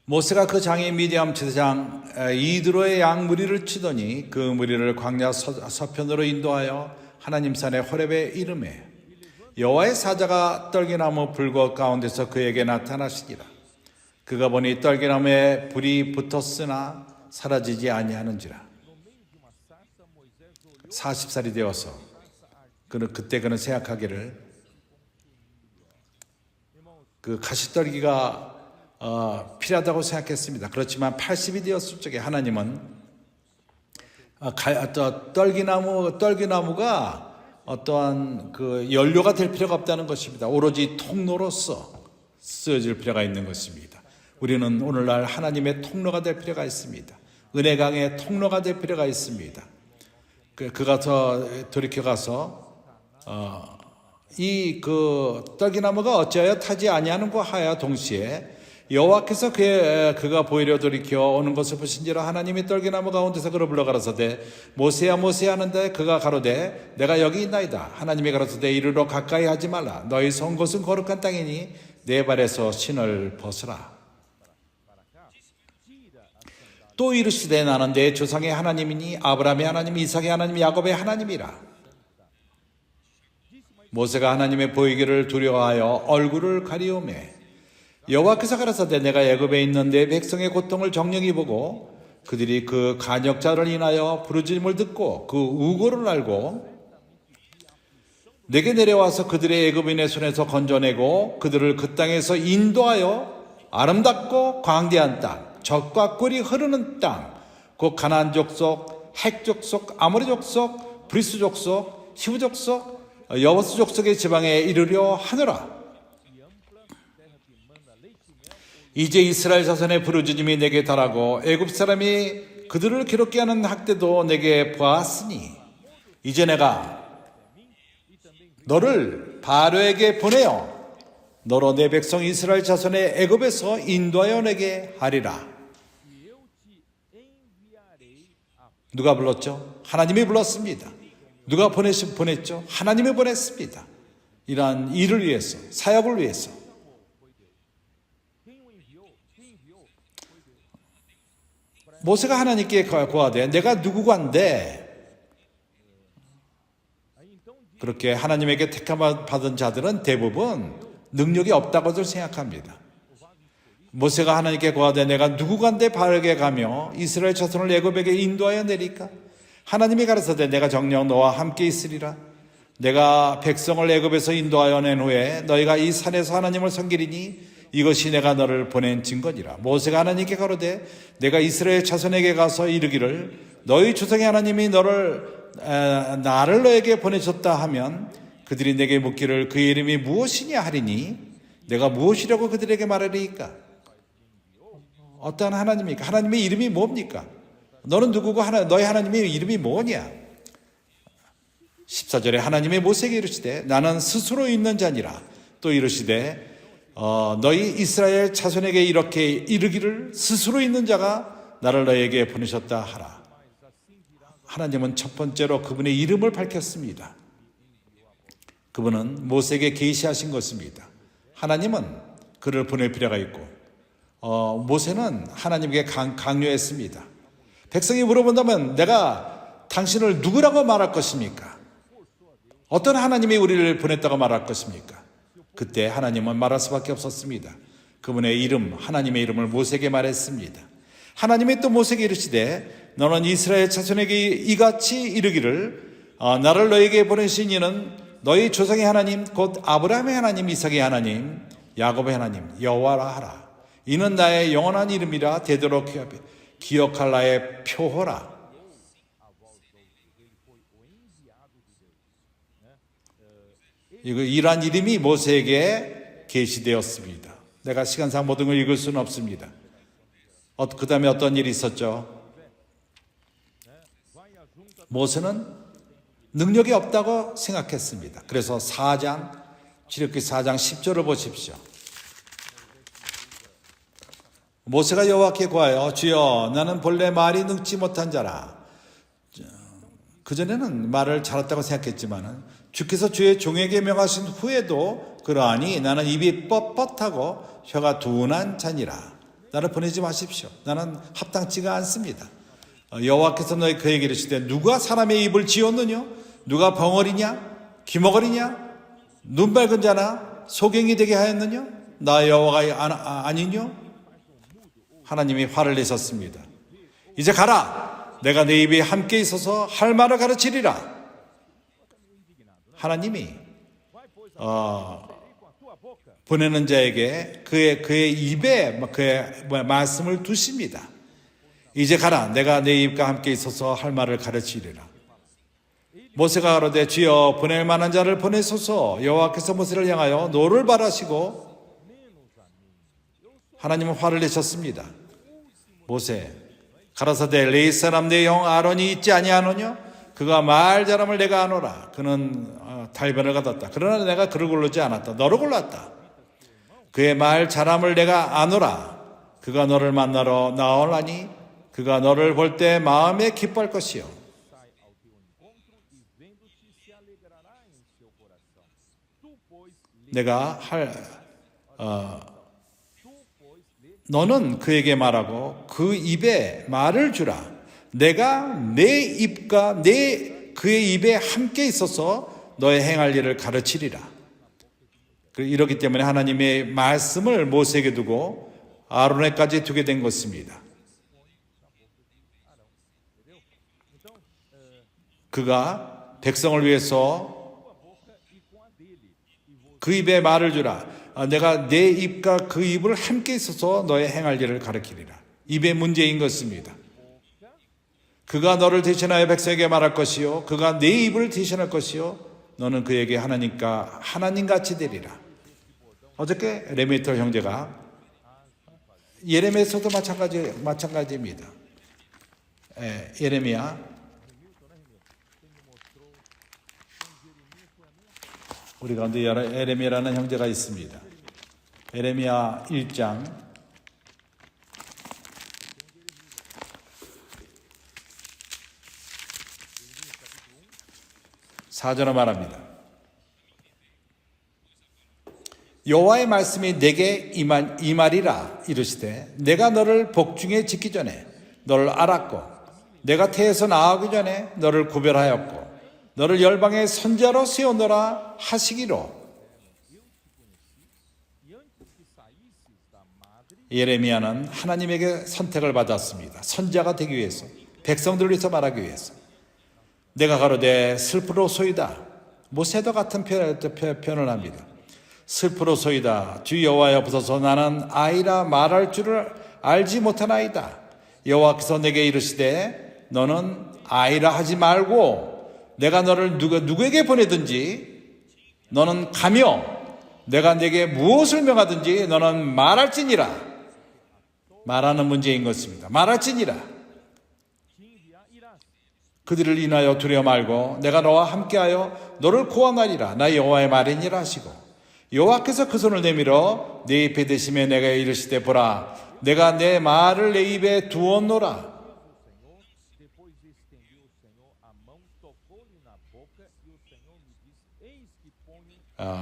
Speaker 1: 모세가 그 장인 미디암 제사장 이드로의 양 무리를 치더니 그 무리를 광야 서편으로 인도하여 하나님 산의 호렙에 이르매 여호와의 사자가 떨기나무 불꽃 가운데서 그에게 나타나시니라. 그가 보니 떨기나무에 불이 붙었으나 사라지지 아니하는지라. 40살이 되어서 그때 그는 생각하기를 그 가시떨기가 필요하다고 생각했습니다. 그렇지만 80이 되었을 적에 하나님은 떨기나무가 어떠한 그 연료가 될 필요가 없다는 것입니다. 오로지 통로로서 쓰여질 필요가 있는 것입니다. 우리는 오늘날 하나님의 통로가 될 필요가 있습니다. 은혜강의 통로가 될 필요가 있습니다. 그가 돌이켜가서 이 떨기나무가 어찌하여 타지 아니하는고 하여 동시에 여호와께서 그가 보이려 돌이켜 오는 것을 보신지라 하나님이 떨기나무 가운데서 그를 불러 가라사대 모세야 모세야 하는데 그가 가로되 내가 여기 있나이다. 하나님이 가라사대 이르러 가까이 하지 말라. 너희 선 곳은 거룩한 땅이니 내 발에서 신을 벗으라. 또 이르시되 나는 내 조상의 하나님이니 아브라함의 하나님, 이삭의 하나님, 야곱의 하나님이라. 모세가 하나님의 보이기를 두려워하여 얼굴을 가리우매 여호와께서 가라사대 내가 애굽에 있는 내 백성의 고통을 정령히 보고 그들이 그 간역자를 인하여 부르짖음을 듣고 그 우고를 알고 내게 내려와서 그들의 애굽인의 손에서 건져내고 그들을 그 땅에서 인도하여 아름답고 광대한 땅, 젖과 꿀이 흐르는 땅, 곧 가나안 족속, 헷 족속, 아모리 족속, 브리스 족속, 히브 족속, 여부스 족속의 지방에 이르려 하노라. 이제 이스라엘 자손의 부르짖음이 내게 달하고 애굽 사람이 그들을 괴롭게 하는 학대도 내게 보았으니 이제 내가 너를 바로에게 보내어 너로 내 백성 이스라엘 자손의 애굽에서 인도하여 내게 하리라. 누가 불렀죠? 하나님이 불렀습니다. 누가 보냈죠? 하나님이 보냈습니다. 이러한 일을 위해서, 사역을 위해서. 모세가 하나님께 고하되 내가 누구간데, 그렇게 하나님에게 택함 받은 자들은 대부분 능력이 없다고들 생각합니다. 모세가 하나님께 고하되 내가 누구간데 바르게 가며 이스라엘 자손을 애굽에게 인도하여 내리까? 하나님이 가라사대 내가 정녕 너와 함께 있으리라. 내가 백성을 애굽에서 인도하여 낸 후에 너희가 이 산에서 하나님을 섬기리니 이것이 내가 너를 보낸 증거니라. 모세가 하나님께 가로되 내가 이스라엘 자손에게 가서 이르기를 너희 조상의 하나님이 나를 너에게 보내셨다 하면 그들이 내게 묻기를 그의 이름이 무엇이냐 하리니 내가 무엇이라고 그들에게 말하리이까? 어떠한 하나님입니까? 하나님의 이름이 뭡니까? 너는 누구고 너희 하나님의 이름이 뭐냐? 14절에 하나님이 모세에게 이르시되 나는 스스로 있는 자니라. 또 이르시되 너희 이스라엘 자손에게 이렇게 이르기를 스스로 있는 자가 나를 너에게 보내셨다 하라. 하나님은 첫 번째로 그분의 이름을 밝혔습니다. 그분은 모세에게 계시하신 것입니다. 하나님은 그를 보낼 필요가 있고 모세는 하나님께 강요했습니다. 백성이 물어본다면 내가 당신을 누구라고 말할 것입니까? 어떤 하나님이 우리를 보냈다고 말할 것입니까? 그때 하나님은 말할 수밖에 없었습니다. 그분의 이름, 하나님의 이름을 모세에게 말했습니다. 하나님이 또 모세에게 이르시되 너는 이스라엘 자손에게 이같이 이르기를 나를 너에게 보내신 이는 너희 조상의 하나님 곧 아브라함의 하나님, 이삭의 하나님, 야곱의 하나님 여호와라 하라. 이는 나의 영원한 이름이라 되도록 기억할 나의 표호라. 이러한 이름이 모세에게 계시되었습니다. 내가 시간상 모든 걸 읽을 수는 없습니다. 그 다음에 어떤 일이 있었죠? 모세는 능력이 없다고 생각했습니다. 그래서 출애굽기 4장 10절을 보십시오. 모세가 여호와께 고하여 주여 나는 본래 말이 능지 못한 자라. 그전에는 말을 잘했다고 생각했지만 주께서 주의 종에게 명하신 후에도 그러하니 나는 입이 뻣뻣하고 혀가 둔한 자니라. 나를 보내지 마십시오. 나는 합당치가 않습니다. 여호와께서 그에게 이르시되 누가 사람의 입을 지었느냐? 누가 벙어리냐? 귀머거리냐? 눈 밝은 자나 소경이 되게 하였느냐? 나 여호와가 아니뇨? 하나님이 화를 내셨습니다. 이제 가라. 내가 내 입에 함께 있어서 할 말을 가르치리라. 하나님이 보내는 자에게 그의 입에 그의 말씀을 두십니다. 이제 가라. 내가 내 입과 함께 있어서 할 말을 가르치리라. 모세가 가로되 주여 보낼 만한 자를 보내소서. 여호와께서 모세를 향하여 노를 바라시고 하나님은 화를 내셨습니다. 모세 가라사대 레위 사람 내 형 아론이 있지 아니하노냐? 그가 말 잘함을 내가 아노라. 그는 달변을 받았다. 그러나 내가 그를 고르지 않았다. 너를 골랐다. 그의 말 잘함을 내가 아노라. 그가 너를 만나러 나오라니 그가 너를 볼 때 마음에 기뻐할 것이요. 내가 너는 그에게 말하고 그 입에 말을 주라. 내가 내 입과 그의 입에 함께 있어서 너의 행할 일을 가르치리라. 이렇기 때문에 하나님의 말씀을 모세에게 두고 아론에까지 두게 된 것입니다. 그가 백성을 위해서 그 입에 말을 주라. 내가 내 입과 그 입을 함께 있어서 너의 행할 일을 가르치리라. 입의 문제인 것입니다. 그가 너를 대신하여 백성에게 말할 것이요 그가 내 입을 대신할 것이요 너는 그에게 하나님같이 되리라. 어저께 레미터 형제가 예레미야에서도 마찬가지입니다. 예레미야 우리 가운데 예레미야라는 형제가 있습니다. 예레미야 1장 4절을 말합니다. 여호와의 말씀이 내게 임하리라 이르시되 내가 너를 복중에 짓기 전에 너를 알았고 내가 태에서 나오기 전에 너를 구별하였고 너를 열방의 선지자로 세우노라 하시기로. 예레미야는 하나님에게 선택을 받았습니다. 선지자가 되기 위해서, 백성들을 위해서 말하기 위해서. 내가 가로되 슬프로소이다. 모세도 같은 표현을 합니다. 슬프로소이다. 주 여호와여 앞서서 나는 아이라 말할 줄을 알지 못하나이다. 여호와께서 내게 이르시되 너는 아이라 하지 말고 내가 너를 누구에게 보내든지 너는 가며 내가 내게 무엇을 명하든지 너는 말할지니라. 말하는 문제인 것입니다. 말할지니라. 그들을 인하여 두려워 말고 내가 너와 함께하여 너를 구원하리라. 나 여호와의 말이니라 하시고 여호와께서 그 손을 내밀어 내 입에 대심에 내가 이르시되 보라 내가 내 말을 내 입에 두었노라.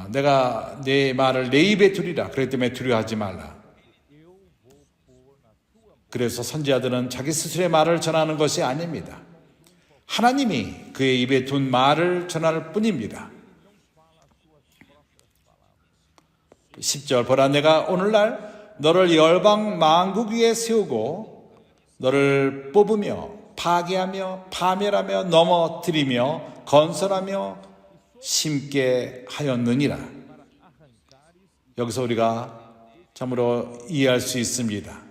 Speaker 1: 내가 내 말을 내 입에 두리라. 그렇기 때문에 두려워하지 말라. 그래서 선지자들은 자기 스스로의 말을 전하는 것이 아닙니다. 하나님이 그의 입에 둔 말을 전할 뿐입니다. 10절 보라 내가 오늘날 너를 열방 만국 위에 세우고 너를 뽑으며 파괴하며 파멸하며 넘어뜨리며 건설하며 심게 하였느니라. 여기서 우리가 참으로 이해할 수 있습니다.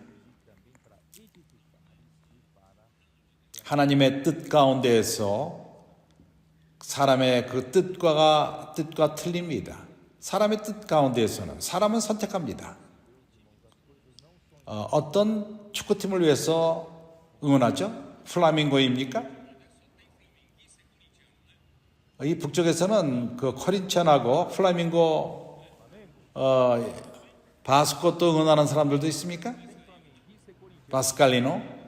Speaker 1: 하나님의 뜻 가운데에서 사람의 그 뜻과 틀립니다. 사람의 뜻 가운데에서는 사람은 선택합니다. 어떤 축구팀을 위해서 응원하죠? 플라밍고입니까? 이 북쪽에서는 그 코린티안하고 플라밍고 바스코또 응원하는 사람들도 있습니까? 바스칼리노?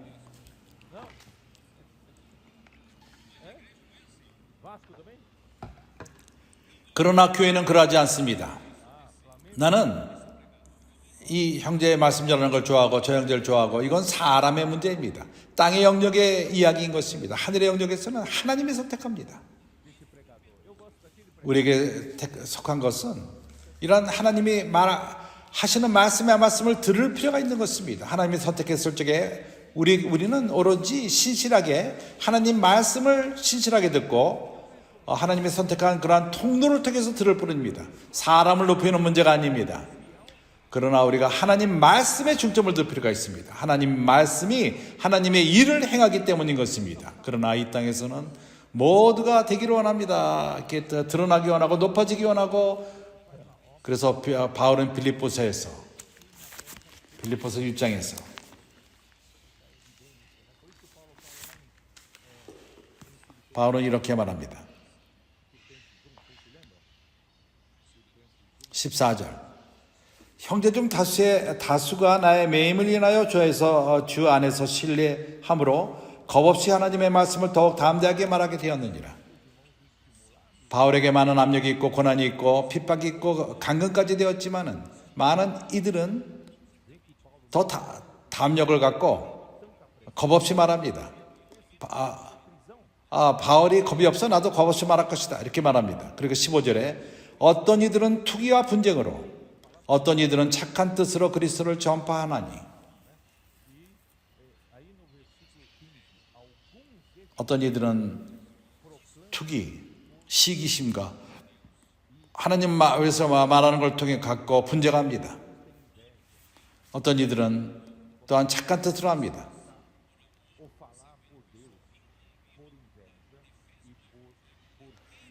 Speaker 1: 그러나 교회는 그러하지 않습니다. 나는 이 형제의 말씀 전하는 걸 좋아하고 저 형제를 좋아하고 이건 사람의 문제입니다. 땅의 영역의 이야기인 것입니다. 하늘의 영역에서는 하나님이 선택합니다. 우리에게 속한 것은 이런 하나님이 하시는 말씀을 들을 필요가 있는 것입니다. 하나님이 선택했을 적에 우리는 오로지 신실하게 하나님 말씀을 신실하게 듣고 하나님이 선택한 그러한 통로를 통해서 들을 뿐입니다. 사람을 높이는 문제가 아닙니다. 그러나 우리가 하나님 말씀에 중점을 둘 필요가 있습니다. 하나님 말씀이 하나님의 일을 행하기 때문인 것입니다. 그러나 이 땅에서는 모두가 되기를 원합니다. 이렇게 드러나기 원하고 높아지기 원하고. 그래서 바울은 빌립보서 6장에서 바울은 이렇게 말합니다. 14절 형제 중 다수가 나의 매임을 인하여 주 안에서 신뢰함으로 겁없이 하나님의 말씀을 더욱 담대하게 말하게 되었느니라. 바울에게 많은 압력이 있고 고난이 있고 핍박이 있고 강근까지 되었지만은 많은 이들은 더 담력을 갖고 겁없이 말합니다. 바울이 겁이 없어 나도 겁 없이 말할 것이다 이렇게 말합니다. 그리고 15절에 어떤 이들은 투기와 분쟁으로 어떤 이들은 착한 뜻으로 그리스도를 전파하나니 어떤 이들은 투기, 시기심과 하나님께서 말하는 걸 통해 갖고 분쟁합니다. 어떤 이들은 또한 착한 뜻으로 합니다.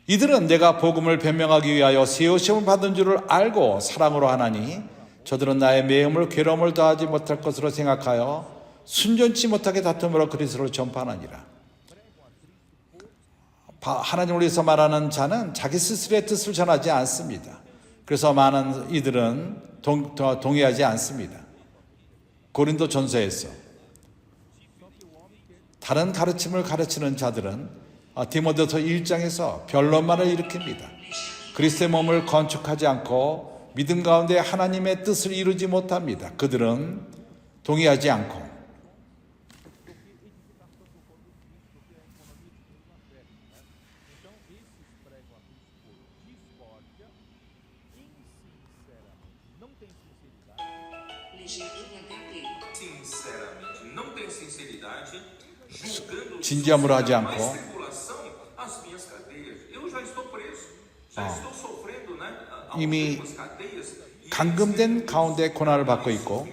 Speaker 1: 이들은 내가 복음을 변명하기 위하여 세우심을 받은 줄을 알고 사랑으로 하나니 저들은 나의 매음을 괴로움을 더하지 못할 것으로 생각하여 순전치 못하게 다툼으로 그리스도를 전파하느니라. 하나님을 위해서 말하는 자는 자기 스스로의 뜻을 전하지 않습니다. 그래서 많은 이들은 동의하지 않습니다. 고린도 전서에서 다른 가르침을 가르치는 자들은 디모데서 1장에서 변론만을 일으킵니다. 그리스도의 몸을 건축하지 않고 믿음 가운데 하나님의 뜻을 이루지 못합니다. 그들은 동의하지 않고 진지함으로 하지 않고 이미 감금된 가운데 고난을 받고 있고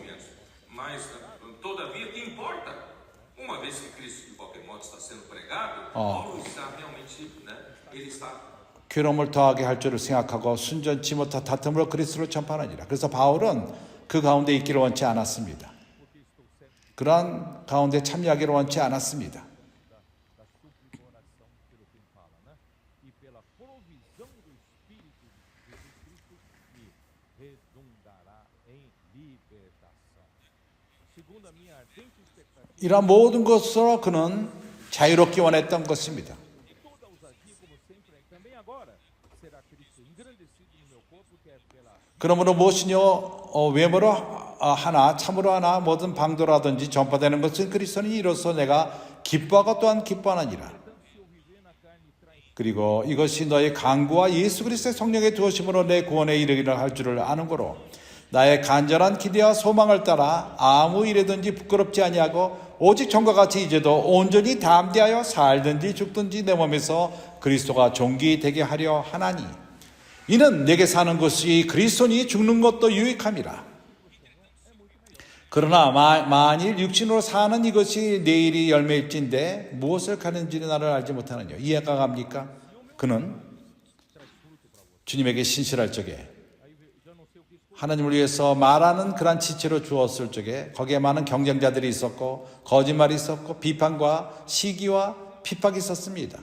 Speaker 1: 괴로움을 더하게 할 줄을 생각하고 순전치 못한 다툼으로 그리스도를 전파하니라. 그래서 바울은 그 가운데 있기를 원치 않았습니다. 그러한 가운데 참여하기를 원치 않았습니다. 이러한 모든 것으로 그는 자유롭기 원했던 것입니다. 그러므로 무엇이뇨 외모로 하나 참으로 하나 뭐든 방도라든지 전파되는 것은 그리스도니 이로써 내가 기뻐하고 또한 기뻐하느니라. 그리고 이것이 너의 강구와 예수 그리스도의 성령의 도우심으로 내 구원에 이르기를 할 줄을 아는 거로 나의 간절한 기대와 소망을 따라 아무 일에든지 부끄럽지 아니하고 오직 전과 같이 이제도 온전히 담대하여 살든지 죽든지 내 몸에서 그리스도가 존귀되게 하려 하나니 이는 내게 사는 것이 그리스도니 죽는 것도 유익함이라. 그러나 만일 육신으로 사는 이것이 내일이 열매일진데 무엇을 가는지는 나를 알지 못하느냐. 이해가 갑니까? 그는 주님에게 신실할 적에 하나님을 위해서 말하는 그런 지체로 주었을 적에 거기에 많은 경쟁자들이 있었고 거짓말이 있었고 비판과 시기와 핍박이 있었습니다.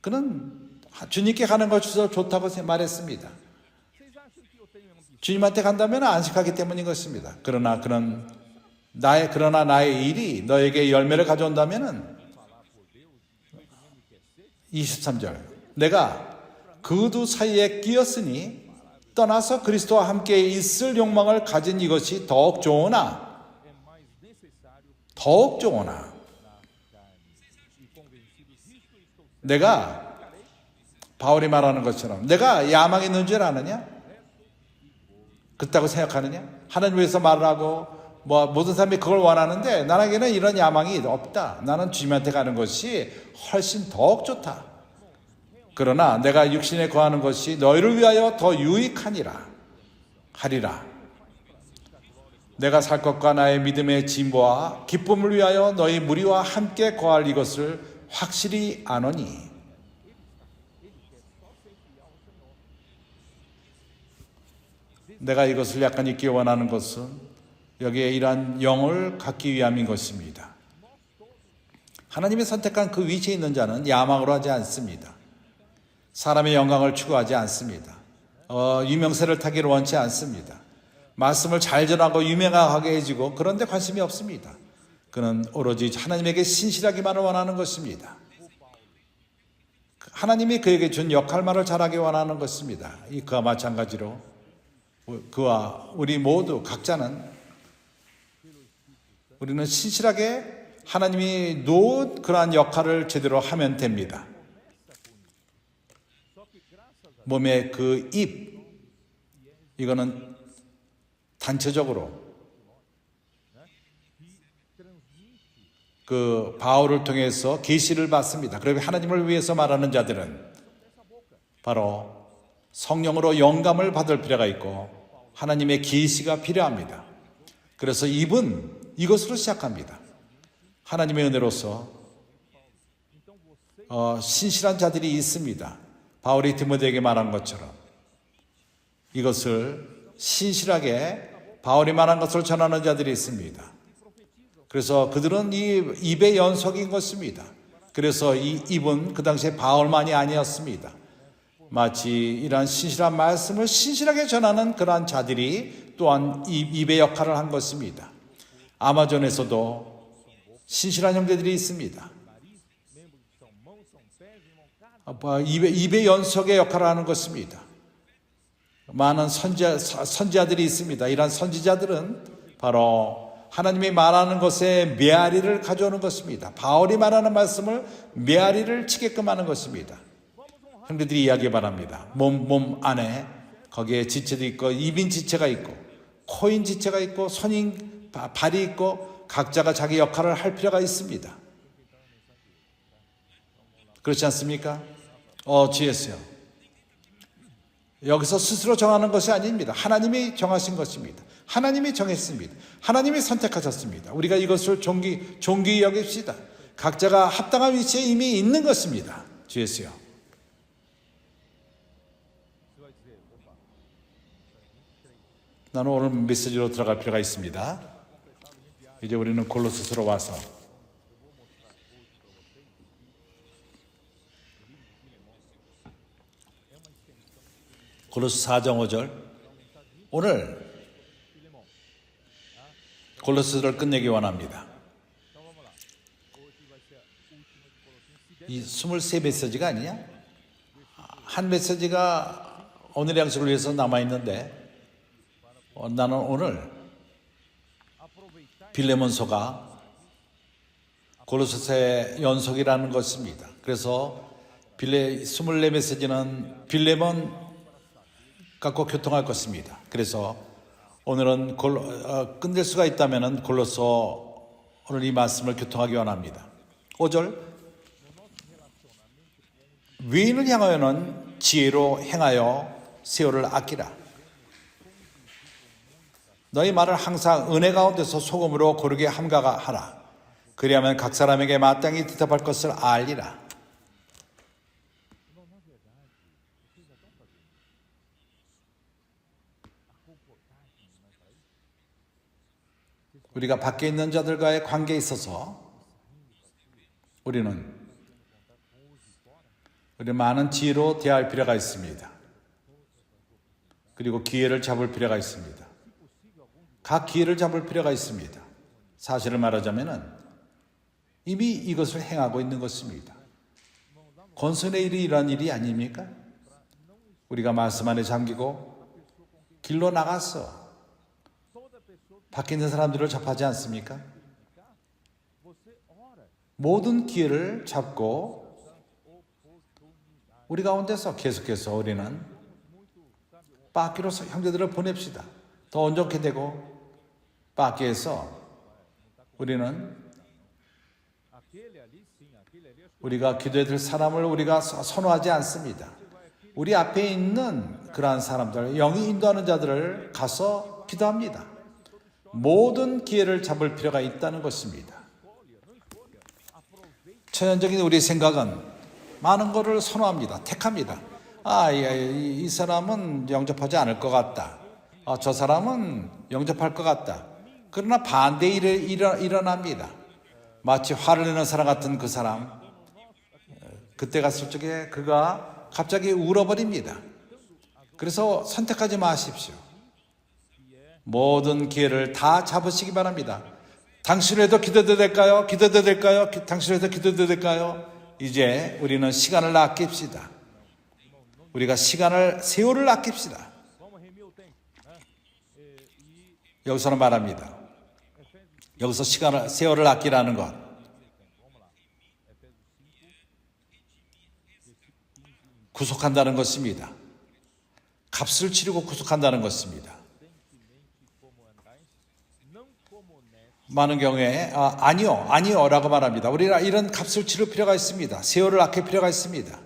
Speaker 1: 그는 주님께 가는 것이 좋다고 말했습니다. 주님한테 간다면 안식하기 때문인 것입니다. 그러나 나의 일이 너에게 열매를 가져온다면 23절 내가 그 두 사이에 끼었으니 떠나서 그리스도와 함께 있을 욕망을 가진 이것이 더욱 좋으나 내가 바울이 말하는 것처럼 내가 야망이 있는 줄 아느냐? 그렇다고 생각하느냐? 하나님 위해서 말을 하고 모든 사람이 그걸 원하는데 나에게는 이런 야망이 없다. 나는 주님한테 가는 것이 훨씬 더욱 좋다. 그러나 내가 육신에 거하는 것이 너희를 위하여 더 유익하니라 하리라. 내가 살 것과 나의 믿음의 진보와 기쁨을 위하여 너희 무리와 함께 거할 이것을 확실히 아노니 내가 이것을 약간 잊기 원하는 것은 여기에 이러한 영을 갖기 위함인 것입니다. 하나님이 선택한 그 위치에 있는 자는 야망으로 하지 않습니다. 사람의 영광을 추구하지 않습니다. 유명세를 타기를 원치 않습니다. 말씀을 잘 전하고 유명하게 해주고 그런 데 관심이 없습니다. 그는 오로지 하나님에게 신실하기만을 원하는 것입니다. 하나님이 그에게 준 역할만을 잘하기 원하는 것입니다. 그와 마찬가지로 그와 우리 모두 각자는 우리는 신실하게 하나님이 놓은 그러한 역할을 제대로 하면 됩니다. 몸의 그 입, 이거는 단체적으로 그 바울을 통해서 계시를 받습니다. 그러면 하나님을 위해서 말하는 자들은 바로 성령으로 영감을 받을 필요가 있고 하나님의 계시가 필요합니다. 그래서 입은 이것으로 시작합니다. 하나님의 은혜로서 신실한 자들이 있습니다. 바울이 디모데에게 말한 것처럼 이것을 신실하게 바울이 말한 것을 전하는 자들이 있습니다. 그래서 그들은 이 입의 연속인 것입니다. 그래서 이 입은 그 당시에 바울만이 아니었습니다. 마치 이러한 신실한 말씀을 신실하게 전하는 그러한 자들이 또한 입의 역할을 한 것입니다. 아마존에서도 신실한 형제들이 있습니다. 입의 연속의 역할을 하는 것입니다. 많은 선지자들이 있습니다. 이러한 선지자들은 바로 하나님이 말하는 것에 메아리를 가져오는 것입니다. 바울이 말하는 말씀을 메아리를 치게끔 하는 것입니다. 형제들이 이야기 바랍니다. 몸 안에 거기에 지체도 있고 입인 지체가 있고 코인 지체가 있고 손인 발이 있고 각자가 자기 역할을 할 필요가 있습니다. 그렇지 않습니까? 지혜세요. 여기서 스스로 정하는 것이 아닙니다. 하나님이 정하신 것입니다. 하나님이 정했습니다. 하나님이 선택하셨습니다. 우리가 이것을 존귀히 여깁시다. 각자가 합당한 위치에 이미 있는 것입니다. 주예수요. 나는 오늘 메시지로 들어갈 필요가 있습니다. 이제 우리는 골로새서로 와서 골로새 4장 5절 오늘 골로새서를 끝내기 원합니다. 이 23메시지가 아니냐? 한 메시지가 오늘의 양식을 위해서 남아있는데 나는 오늘 빌레몬서가 골로새서의 연속이라는 것입니다. 그래서 24메시지는 빌레몬 갖고 교통할 것입니다. 그래서 오늘은 끝낼 수가 있다면 골로새 오늘 이 말씀을 교통하기 원합니다. 5절 위인을 향하여는 지혜로 행하여 세월을 아끼라. 너희 말을 항상 은혜 가운데서 소금으로 고르게 함가하라. 그리하면 각 사람에게 마땅히 대답할 것을 알리라. 우리가 밖에 있는 자들과의 관계에 있어서 우리 많은 지혜로 대할 필요가 있습니다. 그리고 기회를 잡을 필요가 있습니다. 각 기회를 잡을 필요가 있습니다. 사실을 말하자면 이미 이것을 행하고 있는 것입니다. 권선의 일이 이러한 일이 아닙니까? 우리가 말씀 안에 잠기고 길로 나가서 밖에 있는 사람들을 접하지 않습니까? 모든 기회를 잡고 우리 가운데서 계속해서 우리는 밖으로서 형제들을 보냅시다. 더 온전케 되고 밖에서 우리가 기도해야 될 사람을 우리가 선호하지 않습니다. 우리 앞에 있는 그러한 사람들, 영이 인도하는 자들을 가서 기도합니다. 모든 기회를 잡을 필요가 있다는 것입니다. 천연적인 우리 생각은 많은 것을 선호합니다. 택합니다. 이 사람은 영접하지 않을 것 같다. 저 사람은 영접할 것 같다. 그러나 반대 일이 일어납니다. 마치 화를 내는 사람 같은 그 사람, 그때 갔을 적에 그가 갑자기 울어버립니다. 그래서 선택하지 마십시오. 모든 기회를 다 잡으시기 바랍니다. 당신에도 기도도 될까요? 기도도 될까요? 당신에도 기도도 될까요? 이제 우리는 시간을 아낍시다. 우리가 세월을 아낍시다. 여기서는 말합니다. 여기서 세월을 아끼라는 것. 구속한다는 것입니다. 값을 치르고 구속한다는 것입니다. 많은 경우에 아니요 라고 말합니다. 우리가 이런 값을 치를 필요가 있습니다. 세월을 아낄 필요가 있습니다.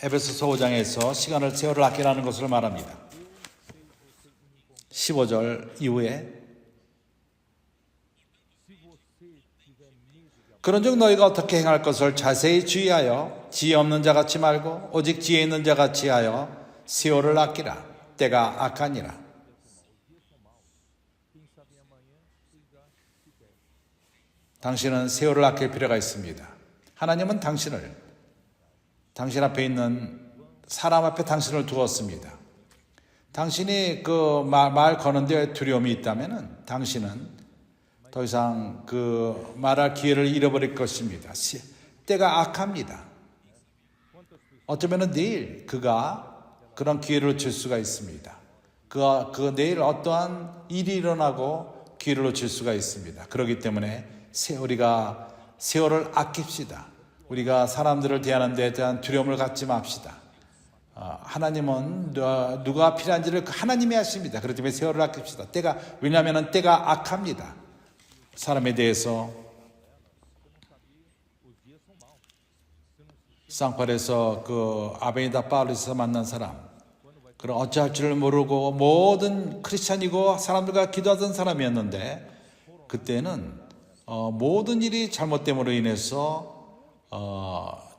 Speaker 1: 에베소서 5장에서 시간을 세월을 아끼라는 것을 말합니다. 15절 이후에 그런즉 너희가 어떻게 행할 것을 자세히 주의하여 지혜 없는 자같이 말고 오직 지혜 있는 자같이 하여 세월을 아끼라. 때가 악하니라. 당신은 세월을 아낄 필요가 있습니다. 하나님은 당신 앞에 있는 사람 앞에 당신을 두었습니다. 당신이 그 말 거는데 두려움이 있다면은 당신은 더 이상 그 말할 기회를 잃어버릴 것입니다. 때가 악합니다. 어쩌면은 내일 그가 그런 기회를 줄 수가 있습니다. 그 내일 어떠한 일이 일어나고 기회를 놓칠 수가 있습니다. 그렇기 때문에 우리가 세월을 아낍시다. 우리가 사람들을 대하는 데 대한 두려움을 갖지 맙시다. 하나님은 누가 필요한지를 하나님이 하십니다. 그렇기 때문에 세월을 아낍시다. 왜냐하면 때가 악합니다. 사람에 대해서 쌍팔에서 그 아베니다 파울리스에서 만난 사람, 그런 어찌할 줄을 모르고 모든 크리스찬이고 사람들과 기도하던 사람이었는데 그때는 모든 일이 잘못됨으로 인해서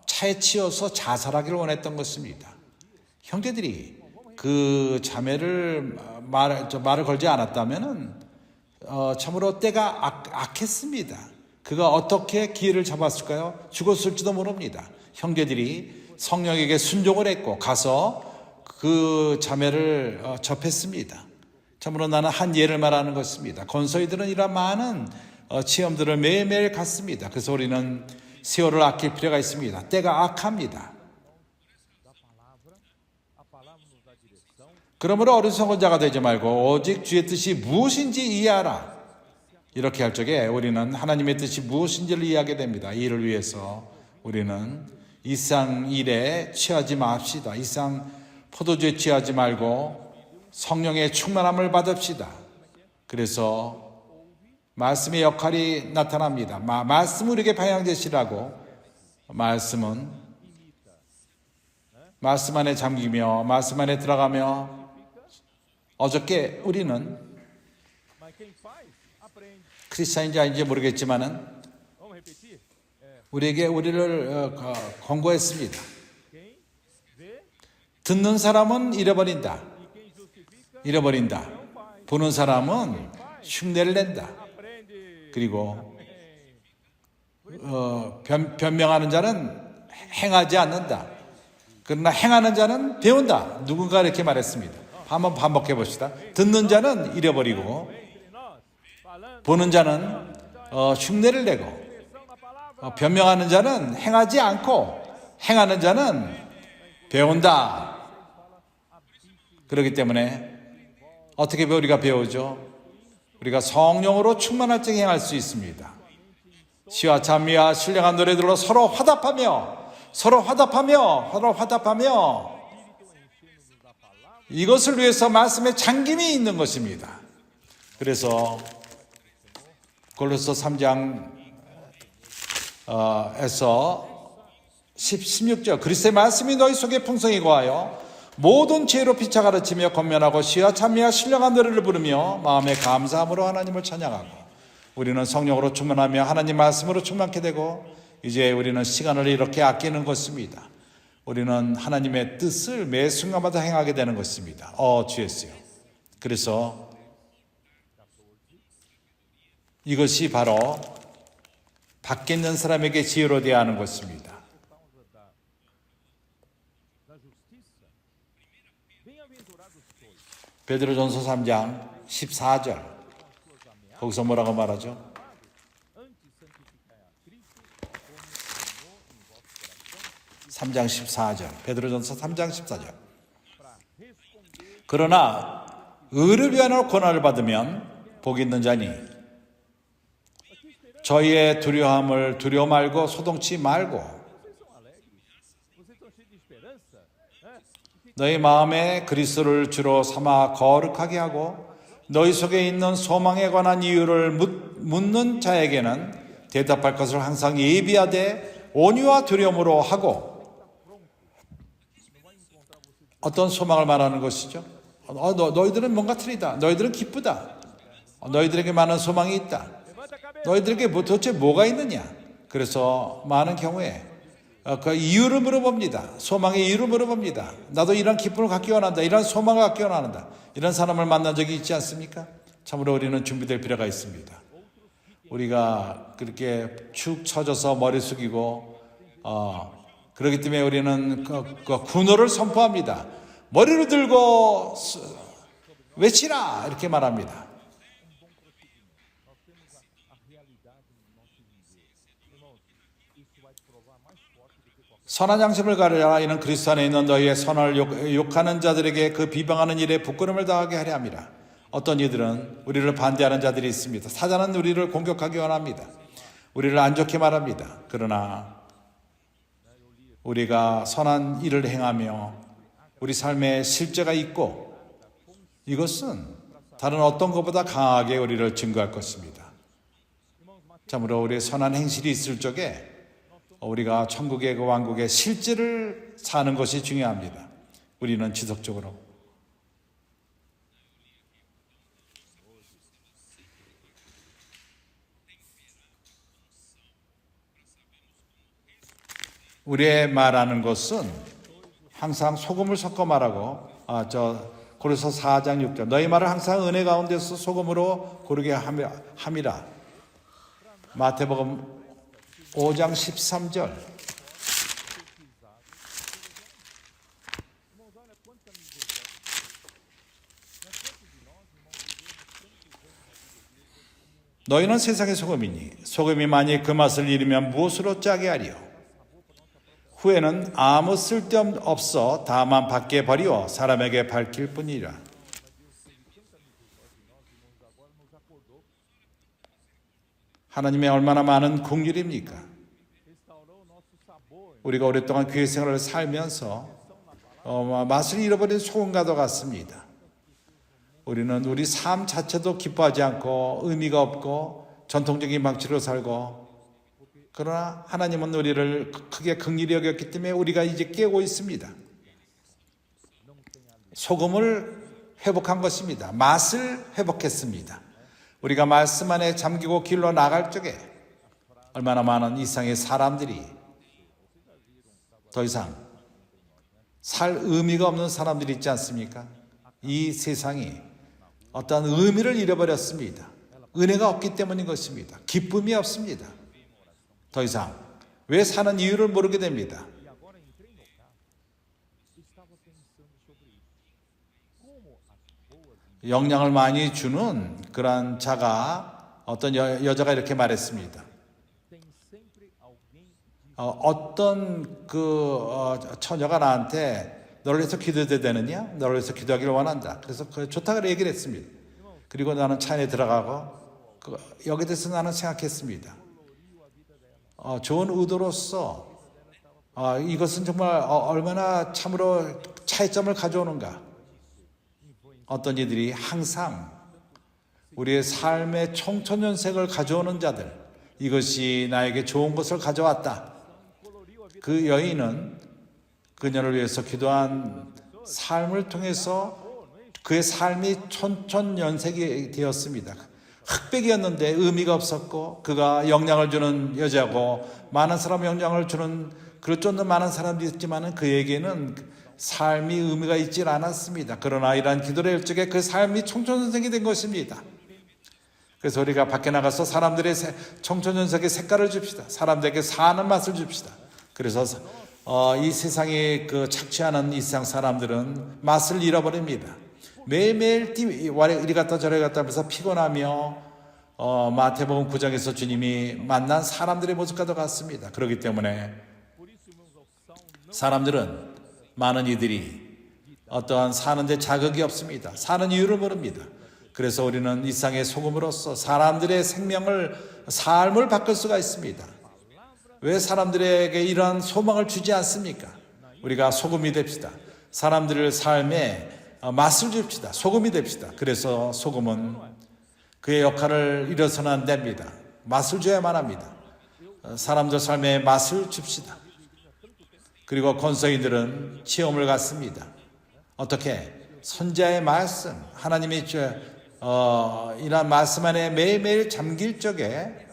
Speaker 1: 차에 치여서 자살하기를 원했던 것입니다. 형제들이 그 자매를 말을 걸지 않았다면은 참으로 때가 악했습니다. 그가 어떻게 기회를 잡았을까요? 죽었을지도 모릅니다. 형제들이 성령에게 순종을 했고 가서 그 자매를 접했습니다. 참으로 나는 한 예를 말하는 것입니다. 건서이들은 이런 많은 체험들을 매일매일 갖습니다. 그래서 우리는 세월을 아낄 필요가 있습니다. 때가 악합니다. 그러므로 어리석은 자가 되지 말고 오직 주의 뜻이 무엇인지 이해하라. 이렇게 할 적에 우리는 하나님의 뜻이 무엇인지를 이해하게 됩니다. 이 일을 위해서 우리는 이 세상 일에 취하지 맙시다. 이 세상 포도주에 취하지 말고 성령의 충만함을 받읍시다. 그래서 말씀의 역할이 나타납니다. 말씀을 우리에게 방향제시라고 말씀은 말씀 안에 잠기며 말씀 안에 들어가며 어저께 우리는 크리스찬인지 아닌지 모르겠지만은 우리를 권고했습니다. 듣는 사람은 잃어버린다. 보는 사람은 흉내를 낸다. 그리고 변명하는 자는 행하지 않는다. 그러나 행하는 자는 배운다. 누군가 이렇게 말했습니다. 한번 반복해 봅시다. 듣는 자는 잃어버리고 보는 자는 흉내를 내고 변명하는 자는 행하지 않고 행하는 자는 배운다. 그렇기 때문에 어떻게 우리가 배우죠? 우리가 성령으로 충만할 때 행할 수 있습니다. 시와 찬미와 신령한 노래들로 서로 화답하며 이것을 위해서 말씀에 잠김이 있는 것입니다. 그래서 골로새 3장에서 16절 그리스도의 말씀이 너희 속에 풍성히 거하여 모든 지혜로 피차 가르치며 권면하고 시와 찬미와 신령한 노래를 부르며 마음의 감사함으로 하나님을 찬양하고 우리는 성령으로 충만하며 하나님 말씀으로 충만케 되고 이제 우리는 시간을 이렇게 아끼는 것입니다. 우리는 하나님의 뜻을 매 순간마다 행하게 되는 것입니다. 주였어요. 그래서 이것이 바로 밖에 있는 사람에게 지혜로 대하는 것입니다. 베드로전서 3장 14절 거기서 뭐라고 말하죠? 베드로전서 3장 14절 그러나 의를 위하여 고난을 받으면 복이 있는 자니 저희의 두려움을 두려워 말고 소동치 말고 너희 마음에 그리스도를 주로 삼아 거룩하게 하고 너희 속에 있는 소망에 관한 이유를 묻는 자에게는 대답할 것을 항상 예비하되 온유와 두려움으로 하고. 어떤 소망을 말하는 것이죠? 너희들은 뭔가 틀리다. 너희들은 기쁘다. 너희들에게 많은 소망이 있다. 너희들에게 도대체 뭐가 있느냐? 그래서 많은 경우에 그 이유를 물어봅니다. 소망의 이유를 물어봅니다. 나도 이런 기쁨을 갖기 원한다. 이런 소망을 갖기 원한다. 이런 사람을 만난 적이 있지 않습니까? 참으로 우리는 준비될 필요가 있습니다. 우리가 그렇게 축 처져서 머리 숙이고 그렇기 때문에 우리는 그 군호를 선포합니다. 머리를 들고 외치라 이렇게 말합니다. 선한 양심을 가르라. 이는 그리스도 안에 있는 너희의 선을 욕하는 자들에게 그 비방하는 일에 부끄러움을 당하게 하려 함이라. 어떤 이들은 우리를 반대하는 자들이 있습니다. 사자는 우리를 공격하기 원합니다. 우리를 안 좋게 말합니다. 그러나 우리가 선한 일을 행하며 우리 삶에 실제가 있고 이것은 다른 어떤 것보다 강하게 우리를 증거할 것입니다. 참으로 우리의 선한 행실이 있을 적에 우리가 천국의 그 왕국의 실제를 사는 것이 중요합니다. 우리는 지속적으로 우리의 말하는 것은 항상 소금을 섞어 말하고 고린도서 4장 6절 너희 말을 항상 은혜 가운데서 소금으로 고르게 함이라. 마태복음 5장 13절 너희는 세상의 소금이니 소금이 만일 그 맛을 잃으면 무엇으로 짜게 하리요? 후에는 아무 쓸데없어 다만 밖에 버리워 사람에게 밝힐 뿐이라. 하나님의 얼마나 많은 긍휼입니까? 우리가 오랫동안 교회 생활을 살면서 맛을 잃어버린 소금과도 같습니다. 우리는 우리 삶 자체도 기뻐하지 않고 의미가 없고 전통적인 방식으로 살고, 그러나 하나님은 우리를 크게 긍휼히 여겼기 때문에 우리가 이제 깨고 있습니다. 소금을 회복한 것입니다. 맛을 회복했습니다. 우리가 말씀 안에 잠기고 길로 나갈 적에 얼마나 많은 이상의 사람들이 더 이상 살 의미가 없는 사람들이 있지 않습니까? 이 세상이 어떤 의미를 잃어버렸습니다. 은혜가 없기 때문인 것입니다. 기쁨이 없습니다. 더 이상 왜 사는 이유를 모르게 됩니다. 영향을 많이 주는 그런 자가 어떤 여자가 이렇게 말했습니다. 어떤 처녀가 나한테 너를 위해서 기도해도 되느냐? 너를 위해서 기도하기를 원한다. 그래서 좋다고 얘기를 했습니다. 그리고 나는 차 안에 들어가고 여기에 대해서 나는 생각했습니다. 좋은 의도로서 이것은 정말 얼마나 참으로 차이점을 가져오는가. 어떤 이들이 항상 우리의 삶의 청천연색을 가져오는 자들, 이것이 나에게 좋은 것을 가져왔다. 그 여인은 그녀를 위해서 기도한 삶을 통해서 그의 삶이 천천연색이 되었습니다. 흑백이었는데 의미가 없었고, 그가 영향을 주는 여자고 많은 사람 영향을 주는 그를 쫓는 많은 사람들이 있지만 그에게는 삶이 의미가 있질 않았습니다. 그러나 이러한 기도를 할 적에 그 삶이 청천연색이 된 것입니다. 그래서 우리가 밖에 나가서 사람들의 청천연색의 색깔을 줍시다. 사람들에게 사는 맛을 줍시다. 그래서 이 세상에 착취하는 이 세상 사람들은 맛을 잃어버립니다. 매일매일 이리 갔다 저리 갔다 하면서 피곤하며 마태복음 9장에서 주님이 만난 사람들의 모습과도 같습니다. 그렇기 때문에 사람들은, 많은 이들이 어떠한 사는데 자극이 없습니다. 사는 이유를 모릅니다. 그래서 우리는 이 세상의 소금으로서 사람들의 삶을 바꿀 수가 있습니다. 왜 사람들에게 이러한 소망을 주지 않습니까? 우리가 소금이 됩시다. 사람들의 삶에 맛을 줍시다. 소금이 됩시다. 그래서 소금은 그의 역할을 잃어서는 안 됩니다. 맛을 줘야만 합니다. 사람들 삶에 맛을 줍시다. 그리고 권성이들은 체험을 갖습니다. 어떻게? 선자의 말씀, 하나님의 이런 말씀 안에 매일매일 잠길 적에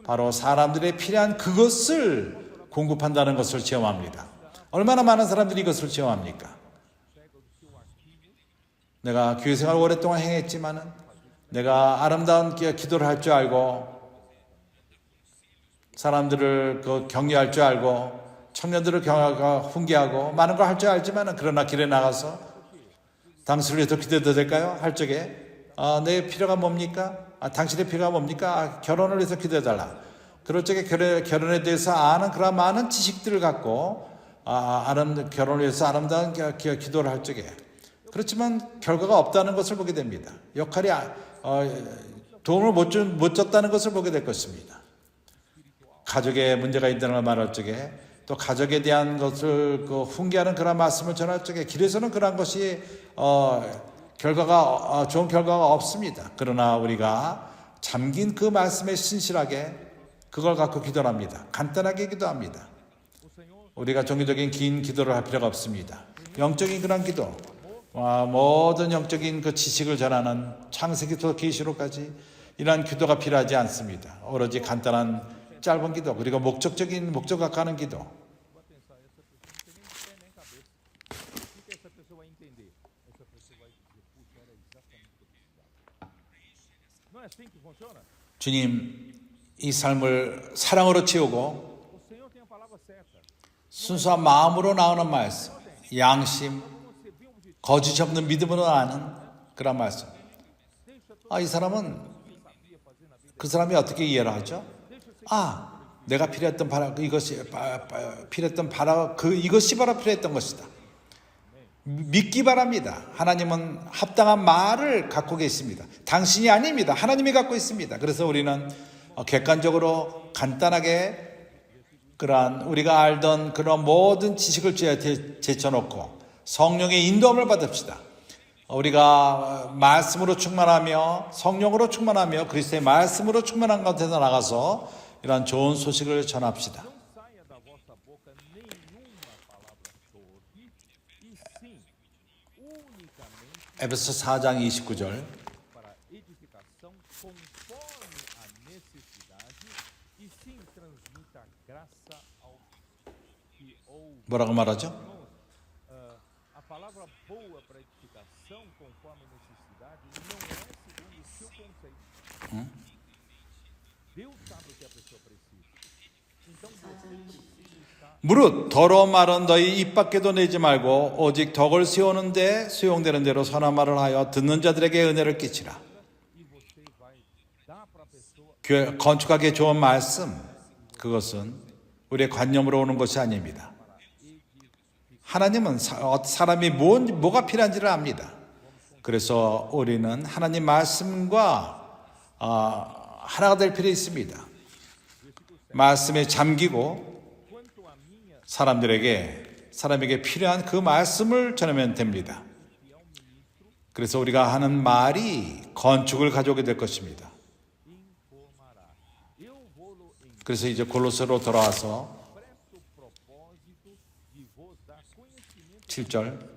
Speaker 1: 바로 사람들의 필요한 그것을 공급한다는 것을 체험합니다. 얼마나 많은 사람들이 이것을 체험합니까? 내가 교회 생활을 오랫동안 행했지만은 내가 아름다운 기도를 할 줄 알고 사람들을 격려할 줄 알고 청년들을 훈계하고 많은 걸 할 줄 알지만은 그러나 길에 나가서 당신을 위해서 기도해도 될까요? 할 적에 내 필요가 뭡니까? 당신의 필요가 뭡니까? 결혼을 위해서 기도해달라. 그럴 적에 결혼에 대해서 아는 그런 많은 지식들을 갖고 결혼을 위해서 아름다운 기도를 할 적에 그렇지만 결과가 없다는 것을 보게 됩니다. 역할이 도움을 못 줬다는 것을 보게 될 것입니다. 가족에 문제가 있다는 걸 말할 적에 또 가족에 대한 것을 훈계하는 그런 말씀을 전할 적에 길에서는 그런 것이 좋은 결과가 없습니다. 그러나 우리가 잠긴 그 말씀에 신실하게 그걸 갖고 기도를 합니다. 간단하게 기도합니다. 우리가 종교적인 긴 기도를 할 필요가 없습니다. 영적인 그런 기도, 모든 영적인 그 지식을 전하는 창세기부터 계시록까지 이러한 기도가 필요하지 않습니다. 오로지 간단한 짧은 기도, 그리고 목적과 가는 기도. 주님, 이 삶을 사랑으로 채우고 순수한 마음으로 나오는 말씀, 양심, 거짓 없는 믿음으로 나오는 그런 말씀. 이 사람은 그 사람이 어떻게 이해를 하죠? 내가 필요했던 이것이 바로 필요했던 것이다. 믿기 바랍니다. 하나님은 합당한 말을 갖고 계십니다. 당신이 아닙니다. 하나님이 갖고 있습니다. 그래서 우리는 객관적으로 간단하게 그러한 우리가 알던 그런 모든 지식을 제쳐놓고 성령의 인도함을 받읍시다. 우리가 말씀으로 충만하며 성령으로 충만하며 그리스도의 말씀으로 충만한 가운데서 나가서 이러한 좋은 소식을 전합시다. 에베소 4장 29절. 뭐라고 말하죠? 무릇 더러운 말은 너희 입 밖에도 내지 말고 오직 덕을 세우는 데 수용되는 대로 선한 말을 하여 듣는 자들에게 은혜를 끼치라. 건축하기 좋은 말씀, 그것은 우리의 관념으로 오는 것이 아닙니다. 하나님은 사람이 뭐가 필요한지를 압니다. 그래서 우리는 하나님 말씀과 하나가 될 필요가 있습니다. 말씀에 잠기고 사람에게 필요한 그 말씀을 전하면 됩니다. 그래서 우리가 하는 말이 건축을 가져오게 될 것입니다. 그래서 이제 골로새로 돌아와서 7절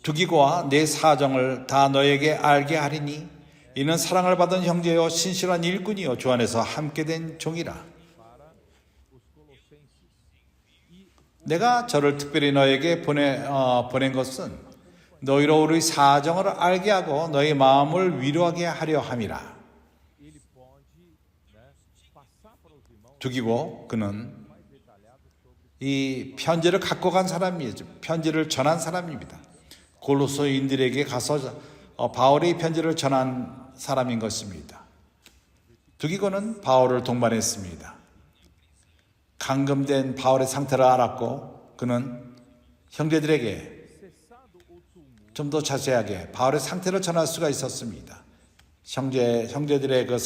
Speaker 1: 두기고와 내 사정을 다 너에게 알게 하리니 이는 사랑을 받은 형제요 신실한 일꾼이요 주 안에서 함께 된 종이라. 내가 저를 특별히 너에게 보낸 것은 너희로 우리 사정을 알게 하고 너희 마음을 위로하게 하려 함이라. 두기고 그는 이 편지를 갖고 간 사람이죠. 편지를 전한 사람입니다. 골로새인들에게 가서 바울의 편지를 전한 사람인 것입니다. 두기고는 바울을 동반했습니다. 감금된 바울의 상태를 알았고 그는 형제들에게 좀 더 자세하게 바울의 상태를 전할 수가 있었습니다. 형제들에게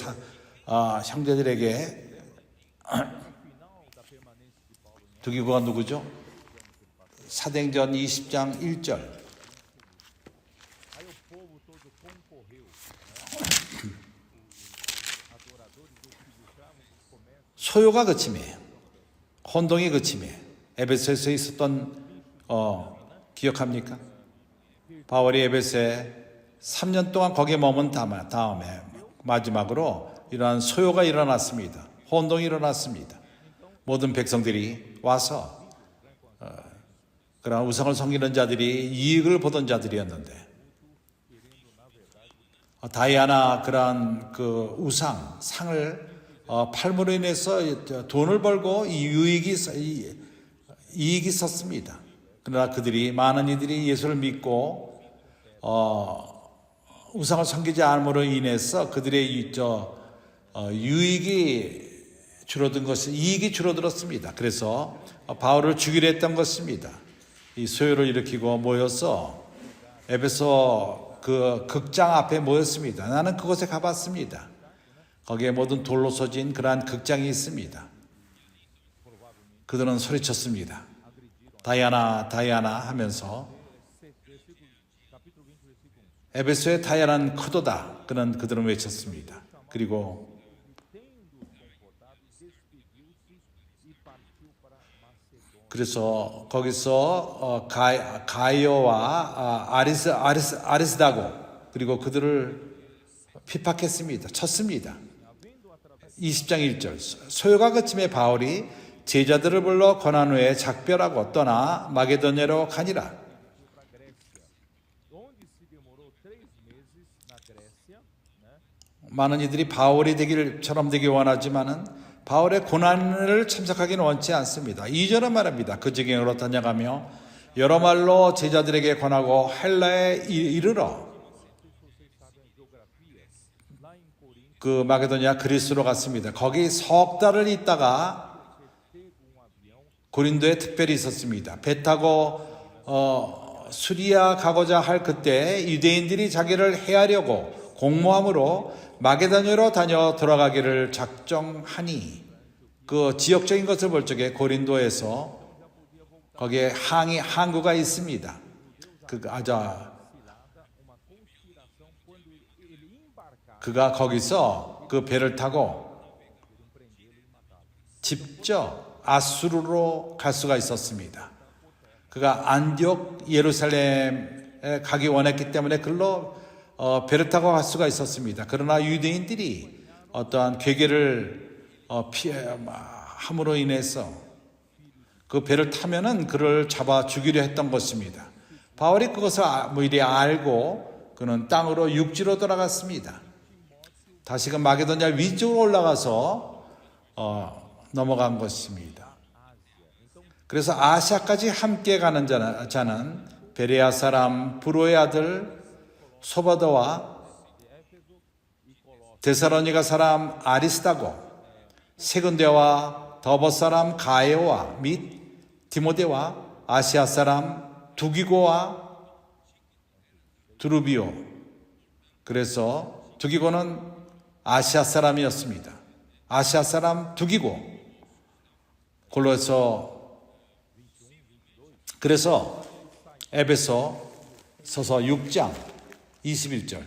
Speaker 1: 두기고가 누구죠? 사도행전 20장 1절. 소요가 그침에 혼동이 그침에 에베소에서 있었던 기억합니까? 바울이 에베소에 3년 동안 거기에 머문 다음에 마지막으로 이러한 소요가 일어났습니다. 혼동이 일어났습니다. 모든 백성들이 와서 그런 우상을 섬기는 자들이 이익을 보던 자들이었는데 다이아나 그런 그 우상 상을 팔므로 인해서 돈을 벌고 이익이 있었습니다. 그러나 많은 이들이 예수를 믿고 우상을 섬기지 않음으로 인해서 그들의 이익이 줄어들었습니다. 그래서 바울을 죽이려 했던 것입니다. 이 소요를 일으키고 모여서 에베소 그 극장 앞에 모였습니다. 나는 그곳에 가봤습니다. 거기에 모든 돌로 서진 그러한 극장이 있습니다. 그들은 소리쳤습니다. 다이아나 다이아나 하면서 에베소의 다이아나는 크도다. 그들은 외쳤습니다. 그리고 그래서 거기서 가이오와 아리스다고 그리고 그들을 핍박했습니다. 쳤습니다. 20장 1절. 소요가 그침에 바울이 제자들을 불러 권한 후에 작별하고 떠나 마게도냐로 가니라. 많은 이들이 바울이 되기처럼 되기 원하지만은 바울의 고난을 참석하기는 원치 않습니다. 2절은 말합니다. 그 지경으로 다녀가며 여러 말로 제자들에게 권하고 헬라에 이르러 그 마게도냐 그리스로 갔습니다. 거기 석 달을 있다가 고린도에 특별히 있었습니다. 배 타고 수리아 가고자 할 그때 유대인들이 자기를 해하려고 공모함으로 마게도냐로 다녀 돌아가기를 작정하니 그 지역적인 것을 볼 적에 고린도에서 거기에 항구가 있습니다. 그가 거기서 그 배를 타고 직접 아수르로 갈 수가 있었습니다. 그가 안디옥 예루살렘에 가기 원했기 때문에 글로 배를 타고 갈 수가 있었습니다. 그러나 유대인들이 어떠한 괴계를 함으로 인해서 그 배를 타면은 그를 잡아 죽이려 했던 것입니다. 바울이 그것을 미리 알고 그는 땅으로 육지로 돌아갔습니다. 다시금 마게도냐 위쪽으로 올라가서 넘어간 것입니다. 그래서 아시아까지 함께 가는 자는 베레아 사람 브로의 아들 소바더와 데살로니가 사람 아리스다고, 세근대와 더버 사람 가에오와 및 디모데와 아시아 사람 두기고와 두루비오. 그래서 두기고는 아시아 사람이었습니다. 아시아 사람 두기고. 그래서 에베소 서서 6장 21절.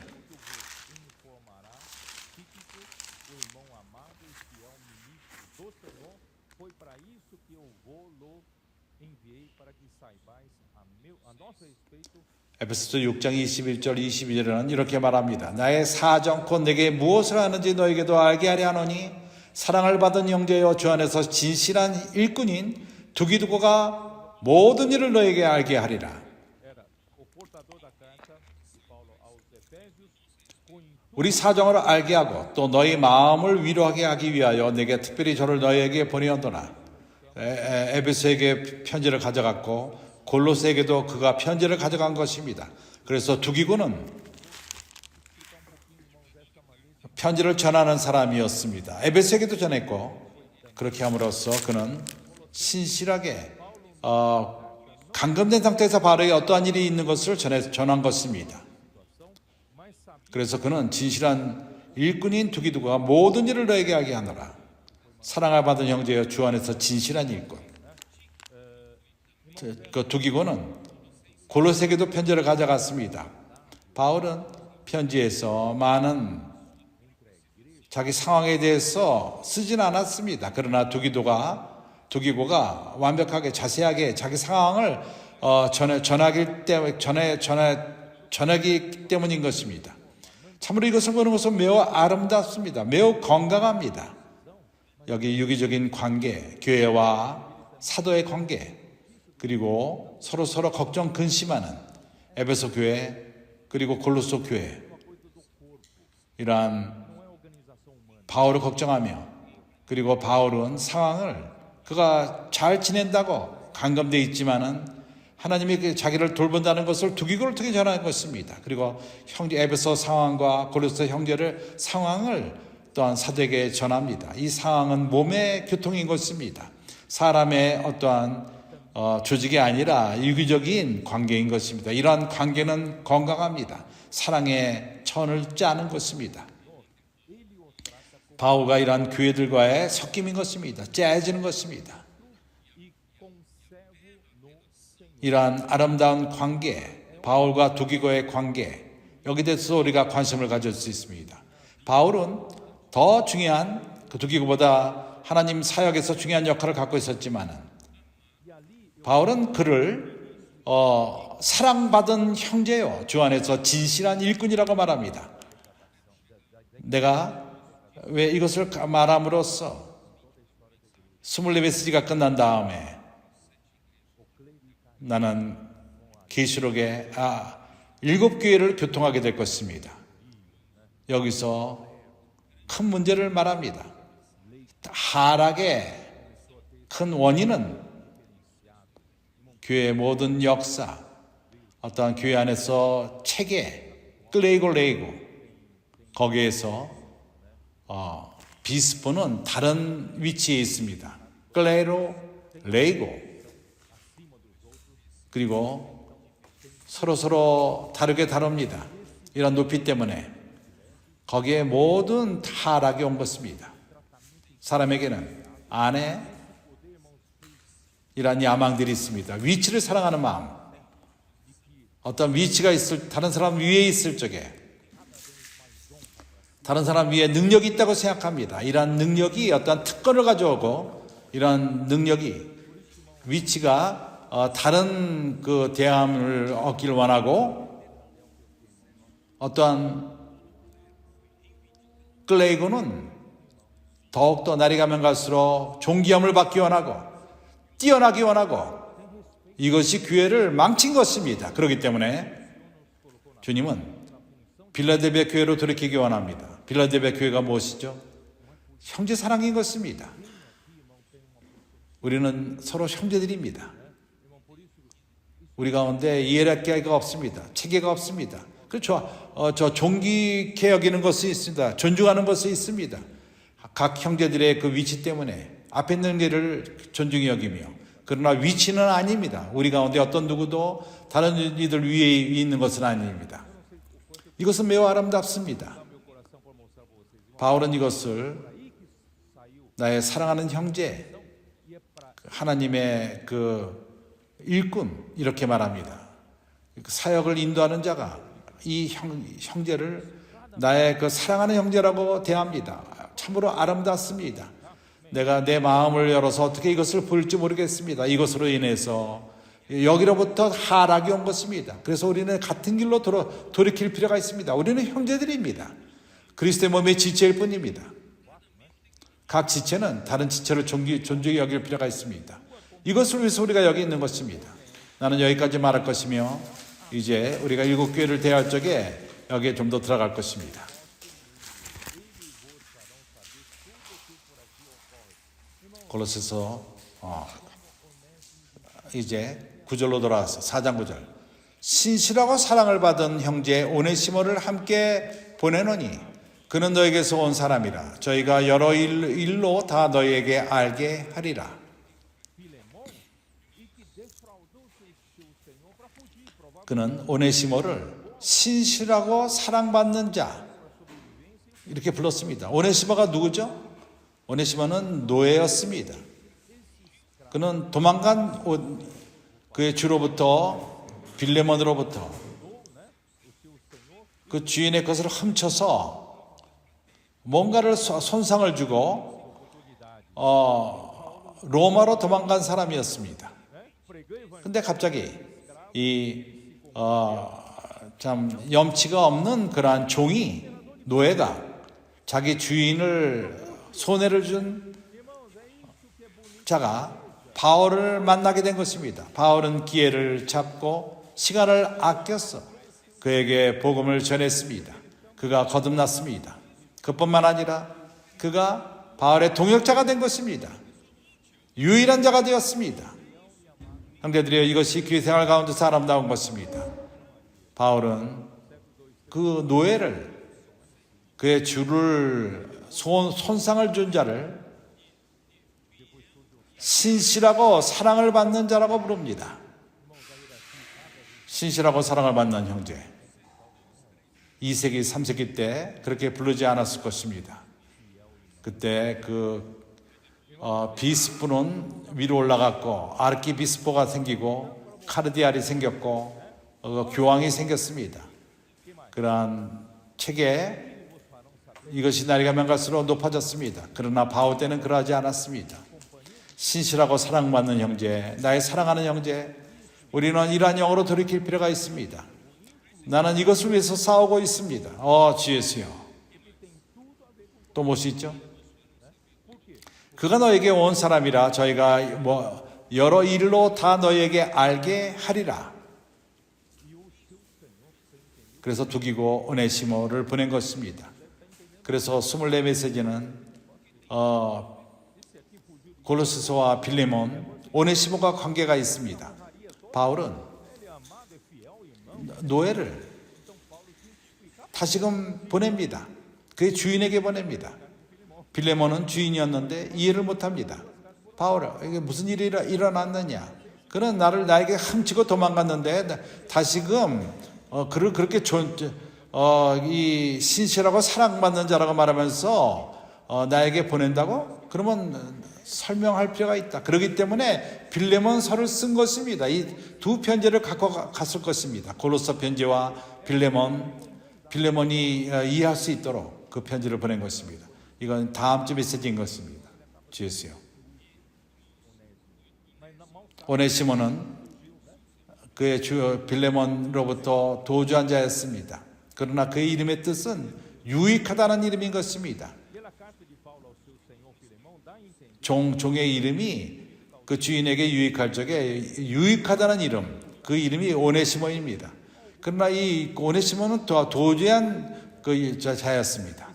Speaker 1: 에베소서 6장 21절 22절에는 이렇게 말합니다. 나의 사정 곧 내게 무엇을 하는지 너에게도 알게 하려 하노니 사랑을 받은 형제여 주 안에서 진실한 일꾼인 두기두고가 모든 일을 너에게 알게 하리라. 우리 사정을 알게 하고 또 너희 마음을 위로하게 하기 위하여 내게 특별히 저를 너희에게 보내었도나. 에베소에게 편지를 가져갔고 골로새에게도 그가 편지를 가져간 것입니다. 그래서 두기고는 편지를 전하는 사람이었습니다. 에베소에게도 전했고 그렇게 함으로써 그는 신실하게 감금된 상태에서 바로에 어떠한 일이 있는 것을 전한 것입니다. 그래서 그는 진실한 일꾼인 두기두고가 모든 일을 너에게 하게 하노라. 사랑을 받은 형제여 주 안에서 진실한 일꾼. 그 두기고는 골로새에게도 편지를 가져갔습니다. 바울은 편지에서 많은 자기 상황에 대해서 쓰진 않았습니다. 그러나 두기고가 완벽하게 자세하게 자기 상황을 전하기 때문인 것입니다. 참으로 이것을 보는 것은 매우 아름답습니다. 매우 건강합니다. 여기 유기적인 관계, 교회와 사도의 관계, 그리고 서로 걱정 근심하는 에베소 교회, 그리고 골로새 교회, 이러한 바울을 걱정하며, 그리고 바울은 상황을 그가 잘 지낸다고 감감되어 있지만은 하나님이 자기를 돌본다는 것을 두기고를 통해 전하는 것입니다. 그리고 형제 에베소 상황과 골로새 형제를 상황을 또한 사도에게 전합니다. 이 상황은 몸의 교통인 것입니다. 사람의 어떠한 조직이 아니라 유기적인 관계인 것입니다. 이러한 관계는 건강합니다. 사랑의 천을 짜는 것입니다. 바울과 이러한 교회들과의 섞임인 것입니다. 짜여지는 것입니다. 이러한 아름다운 관계, 바울과 두기고의 관계, 여기에 대해서 우리가 관심을 가질 수 있습니다. 바울은 더 중요한 그 두기고보다 하나님 사역에서 중요한 역할을 갖고 있었지만은 바울은 그를 사랑받은 형제요, 주 안에서 진실한 일꾼이라고 말합니다. 내가 왜 이것을 말함으로써 24메시지가 끝난 다음에 나는 계시록의 7교회를 교통하게 될 것입니다. 여기서 큰 문제를 말합니다. 하락의 큰 원인은 교회의 모든 역사, 어떠한 교회 안에서 체계, 클레이고 레이고, 거기에서 비스포는 다른 위치에 있습니다. 클레이로 레이고, 그리고 서로 다르게 다룹니다. 이런 높이 때문에 거기에 모든 타락이 온 것입니다. 사람에게는 안에 이런 야망들이 있습니다. 위치를 사랑하는 마음, 어떤 위치가 다른 사람 위에 있을 적에 다른 사람 위에 능력이 있다고 생각합니다. 이러한 능력이 어떤 특권을 가져오고, 이러한 능력이 위치가 다른 그 대함을 얻기를 원하고, 어떠한 클레이고는 더욱더 날이 가면 갈수록 존귀함을 받기 원하고 뛰어나기 원하고, 이것이 교회를 망친 것입니다. 그렇기 때문에 주님은 빌라델비아 교회로 돌이키기 원합니다. 빌라델비아 교회가 무엇이죠? 형제 사랑인 것입니다. 우리는 서로 형제들입니다. 우리 가운데 이해라기가 없습니다. 체계가 없습니다. 그렇죠. 존귀케 여기는 것이 있습니다. 존중하는 것이 있습니다. 각 형제들의 그 위치 때문에 앞에 있는 일을 존중히 여기며, 그러나 위치는 아닙니다. 우리 가운데 어떤 누구도 다른 이들 위에 있는 것은 아닙니다. 이것은 매우 아름답습니다. 바울은 이것을 나의 사랑하는 형제, 하나님의 그 일꾼, 이렇게 말합니다. 사역을 인도하는 자가 이 형제를 나의 그 사랑하는 형제라고 대합니다. 참으로 아름답습니다. 내가 내 마음을 열어서 어떻게 이것을 볼지 모르겠습니다. 이것으로 인해서 여기로부터 하락이 온 것입니다. 그래서 우리는 같은 길로 돌이킬 필요가 있습니다. 우리는 형제들입니다. 그리스도의 몸의 지체일 뿐입니다. 각 지체는 다른 지체를 존중히 여길 필요가 있습니다. 이것을 위해서 우리가 여기 있는 것입니다. 나는 여기까지 말할 것이며, 이제 우리가 7교회를 대할 적에 여기에 좀 더 들어갈 것입니다. 골로새서 이제 9절로 돌아와서 4장 9절. 신실하고 사랑을 받은 형제 오네시모를 함께 보내노니 그는 너에게서 온 사람이라. 저희가 여러 일로 다 너희에게 알게 하리라. 그는 오네시모를 신실하고 사랑받는 자, 이렇게 불렀습니다. 오네시모가 누구죠? 오네시모는 노예였습니다. 그는 도망간 그의 주로부터 빌레몬으로부터 그 주인의 것을 훔쳐서 뭔가를 손상을 주고 로마로 도망간 사람이었습니다. 근데 갑자기 참 염치가 없는 그러한 종이 노예가 자기 주인을 손해를 준 자가 바울을 만나게 된 것입니다. 바울은 기회를 잡고 시간을 아꼈어 그에게 복음을 전했습니다. 그가 거듭났습니다. 그뿐만 아니라 그가 바울의 동역자가 된 것입니다. 유일한 자가 되었습니다. 형제들이여, 이것이 교회 생활 가운데서 아름다운 것입니다. 바울은 그 노예를, 그의 주를 손상을 준 자를 신실하고 사랑을 받는 자라고 부릅니다. 신실하고 사랑을 받는 형제. 2세기, 3세기 때 그렇게 부르지 않았을 것입니다. 그때 비스포는 위로 올라갔고 아르키비스포가 생기고 카르디알이 생겼고 교황이 생겼습니다. 그러한 체계, 이것이 날이 가면 갈수록 높아졌습니다. 그러나 바울 때는 그러하지 않았습니다. 신실하고 사랑받는 형제, 나의 사랑하는 형제, 우리는 이러한 영으로 돌이킬 필요가 있습니다. 나는 이것을 위해서 싸우고 있습니다. 주 예수여. 또 무엇이 있죠? 그가 너에게 온 사람이라 저희가 여러 일로 다 너에게 알게 하리라. 그래서 두기고 오네시모를 보낸 것입니다. 그래서 24메시지는 골로새서와 빌레몬, 오네시모가 관계가 있습니다. 바울은 노예를 다시금 보냅니다. 그의 주인에게 보냅니다. 빌레몬은 주인이었는데 이해를 못합니다. 바울, 이게 무슨 일이 일어났느냐? 그는 나에게 훔치고 도망갔는데 다시금 그렇게 이 신실하고 사랑받는 자라고 말하면서 나에게 보낸다고? 그러면 설명할 필요가 있다. 그렇기 때문에 빌레몬서를 쓴 것입니다. 이 두 편지를 갖고 갔을 것입니다. 골로새 편지와 빌레몬이 이해할 수 있도록 그 편지를 보낸 것입니다. 이건 다음 주 메시지인 것입니다. 주 예수요. 오네시모는 그의 주 빌레몬으로부터 도주한 자였습니다. 그러나 그의 이름의 뜻은 유익하다는 이름인 것입니다. 종의 이름이 그 주인에게 유익할 적에 유익하다는 이름, 그 이름이 오네시모입니다. 그러나 이 오네시모는 도주한 그 자였습니다.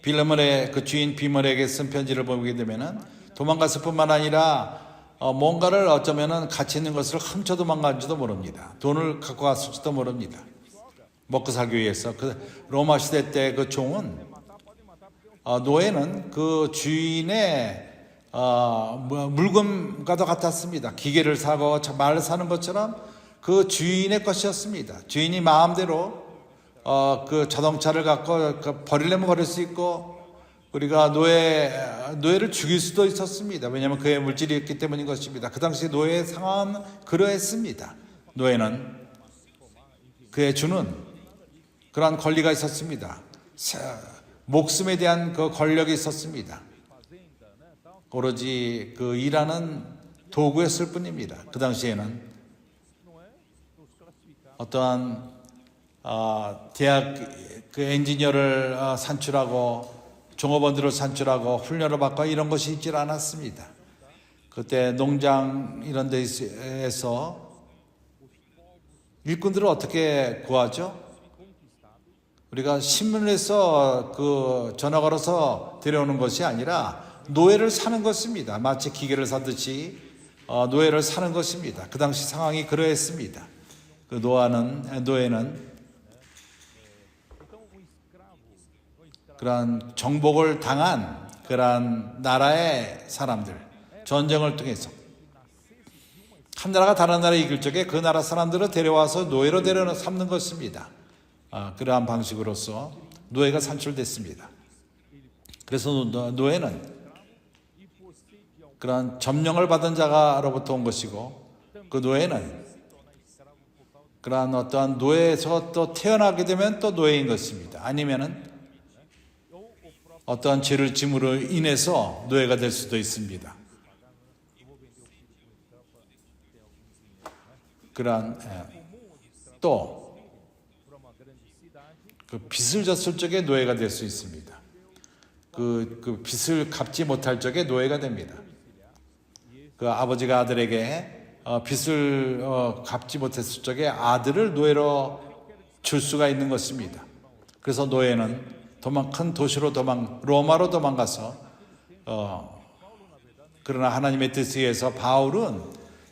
Speaker 1: 빌레몬의 그 주인 비몬에게 쓴 편지를 보게 되면은 도망갔을 뿐만 아니라 뭔가를 어쩌면은 가치 있는 것을 훔쳐 도망간지도 모릅니다. 돈을 갖고 갔을지도 모릅니다. 먹고 살기 위해서. 그 로마 시대 때 그 종은 노예는 그 주인의 물건과도 같았습니다. 기계를 사고 말을 사는 것처럼 그 주인의 것이었습니다. 주인이 마음대로 그 자동차를 갖고 버리려면 버릴 수 있고 우리가 노예를 죽일 수도 있었습니다. 왜냐하면 그의 물질이었기 때문인 것입니다. 그 당시 노예의 상황은 그러했습니다. 노예는 그의 주는 그러한 권리가 있었습니다. 목숨에 대한 그 권력이 있었습니다. 오로지 그 일하는 도구였을 뿐입니다. 그 당시에는 어떠한 대학 그 엔지니어를 산출하고 종업원들을 산출하고 훈련을 받고 이런 것이 있질 않았습니다. 그때 농장 이런 데에서 일꾼들을 어떻게 구하죠? 우리가 신문에서 그 전화 걸어서 데려오는 것이 아니라 노예를 사는 것입니다. 마치 기계를 사듯이 노예를 사는 것입니다. 그 당시 상황이 그러했습니다. 그 노예는 그러한 정복을 당한 그러한 나라의 사람들, 전쟁을 통해서 한 나라가 다른 나라에 이길 적에 그 나라 사람들을 데려와서 노예로 삼는 것입니다. 그러한 방식으로서 노예가 산출됐습니다. 그래서 노예는 그런 점령을 받은 자가로부터 온 것이고, 그 노예는 그러한 어떠한 노예에서 또 태어나게 되면 또 노예인 것입니다. 아니면은 어떠한 죄를 짐으로 인해서 노예가 될 수도 있습니다. 그러한 또 그 빚을 졌을 적에 노예가 될 수 있습니다. 그 빚을 갚지 못할 적에 노예가 됩니다. 그 아버지가 아들에게 빚을 갚지 못했을 적에 아들을 노예로 줄 수가 있는 것입니다. 그래서 노예는 큰 도시로 로마로 도망가서 그러나 하나님의 뜻에 의해서 바울은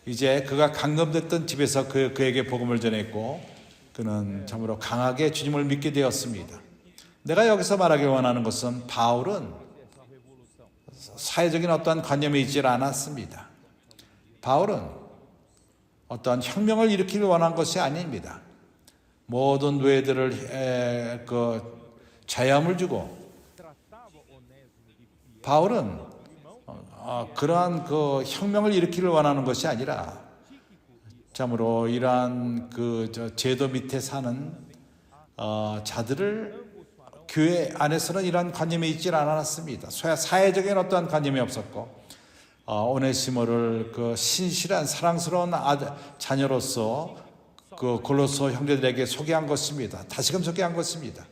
Speaker 1: 이제 그가 감금됐던 집에서 그에게 복음을 전했고, 그는 참으로 강하게 주님을 믿게 되었습니다. 내가 여기서 말하기 원하는 것은 바울은 사회적인 어떠한 관념에 있지 않았습니다. 바울은 어떠한 혁명을 일으키길 원한 것이 아닙니다. 모든 노예들을 자유함을 주고, 바울은 그러한 그 혁명을 일으키길 원하는 것이 아니라 참으로 이러한 제도 밑에 사는 자들을 교회 안에서는 이러한 관념이 있지 않았습니다. 사회적인 어떠한 관념이 없었고, 오네시모를 그 신실한 사랑스러운 자녀로서 그 골로새 형제들에게 소개한 것입니다. 다시금 소개한 것입니다.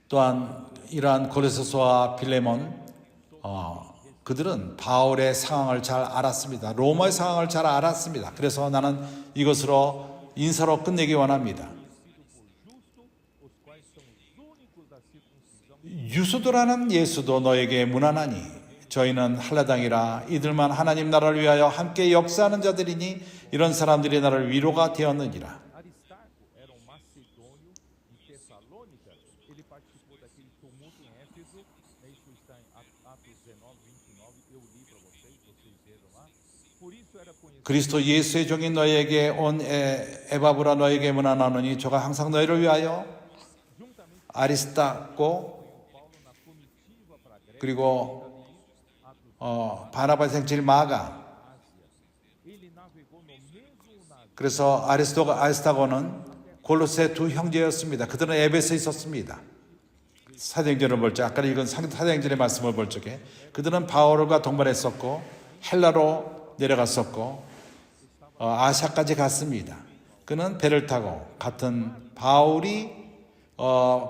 Speaker 1: 또한 이러한 고레소서와 빌레몬 그들은 바울의 상황을 잘 알았습니다. 로마의 상황을 잘 알았습니다. 그래서 나는 이것으로 인사로 끝내기 원합니다. 유수도라는 예수도 너에게 무난하니 저희는 한라당이라 이들만 하나님 나라를 위하여 함께 역사하는 자들이니 이런 사람들이 나를 위로가 되었느니라. 그리스도 예수의 종인 너희에게 온 에바브라 너희에게 문안하노니 저가 항상 너희를 위하여 아리스타고 그리고 바나바의 생질 마가, 그래서 아리스타고는 골로새 두 형제였습니다. 그들은 에베소에 있었습니다. 사도행전을 볼 적, 아까 읽은 사도행전의 말씀을 볼 적에 그들은 바울과 동반했었고 헬라로 내려갔었고 아시아까지 갔습니다. 그는 배를 타고 바울이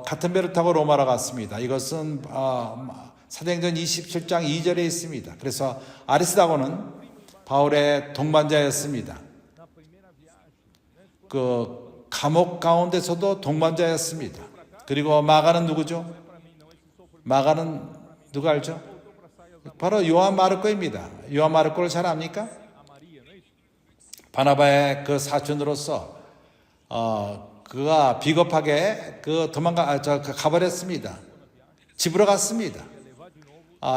Speaker 1: 같은 배를 타고 로마로 갔습니다. 이것은 사도행전 27장 2절에 있습니다. 그래서 아리스다고는 바울의 동반자였습니다. 그 감옥 가운데서도 동반자였습니다. 그리고 마가는 누구죠? 마가는 누가 알죠? 바로 요한 마르코입니다. 요한 마르코를 잘 압니까? 바나바의 그 사촌으로서 그가 비겁하게 가버렸습니다. 집으로 갔습니다.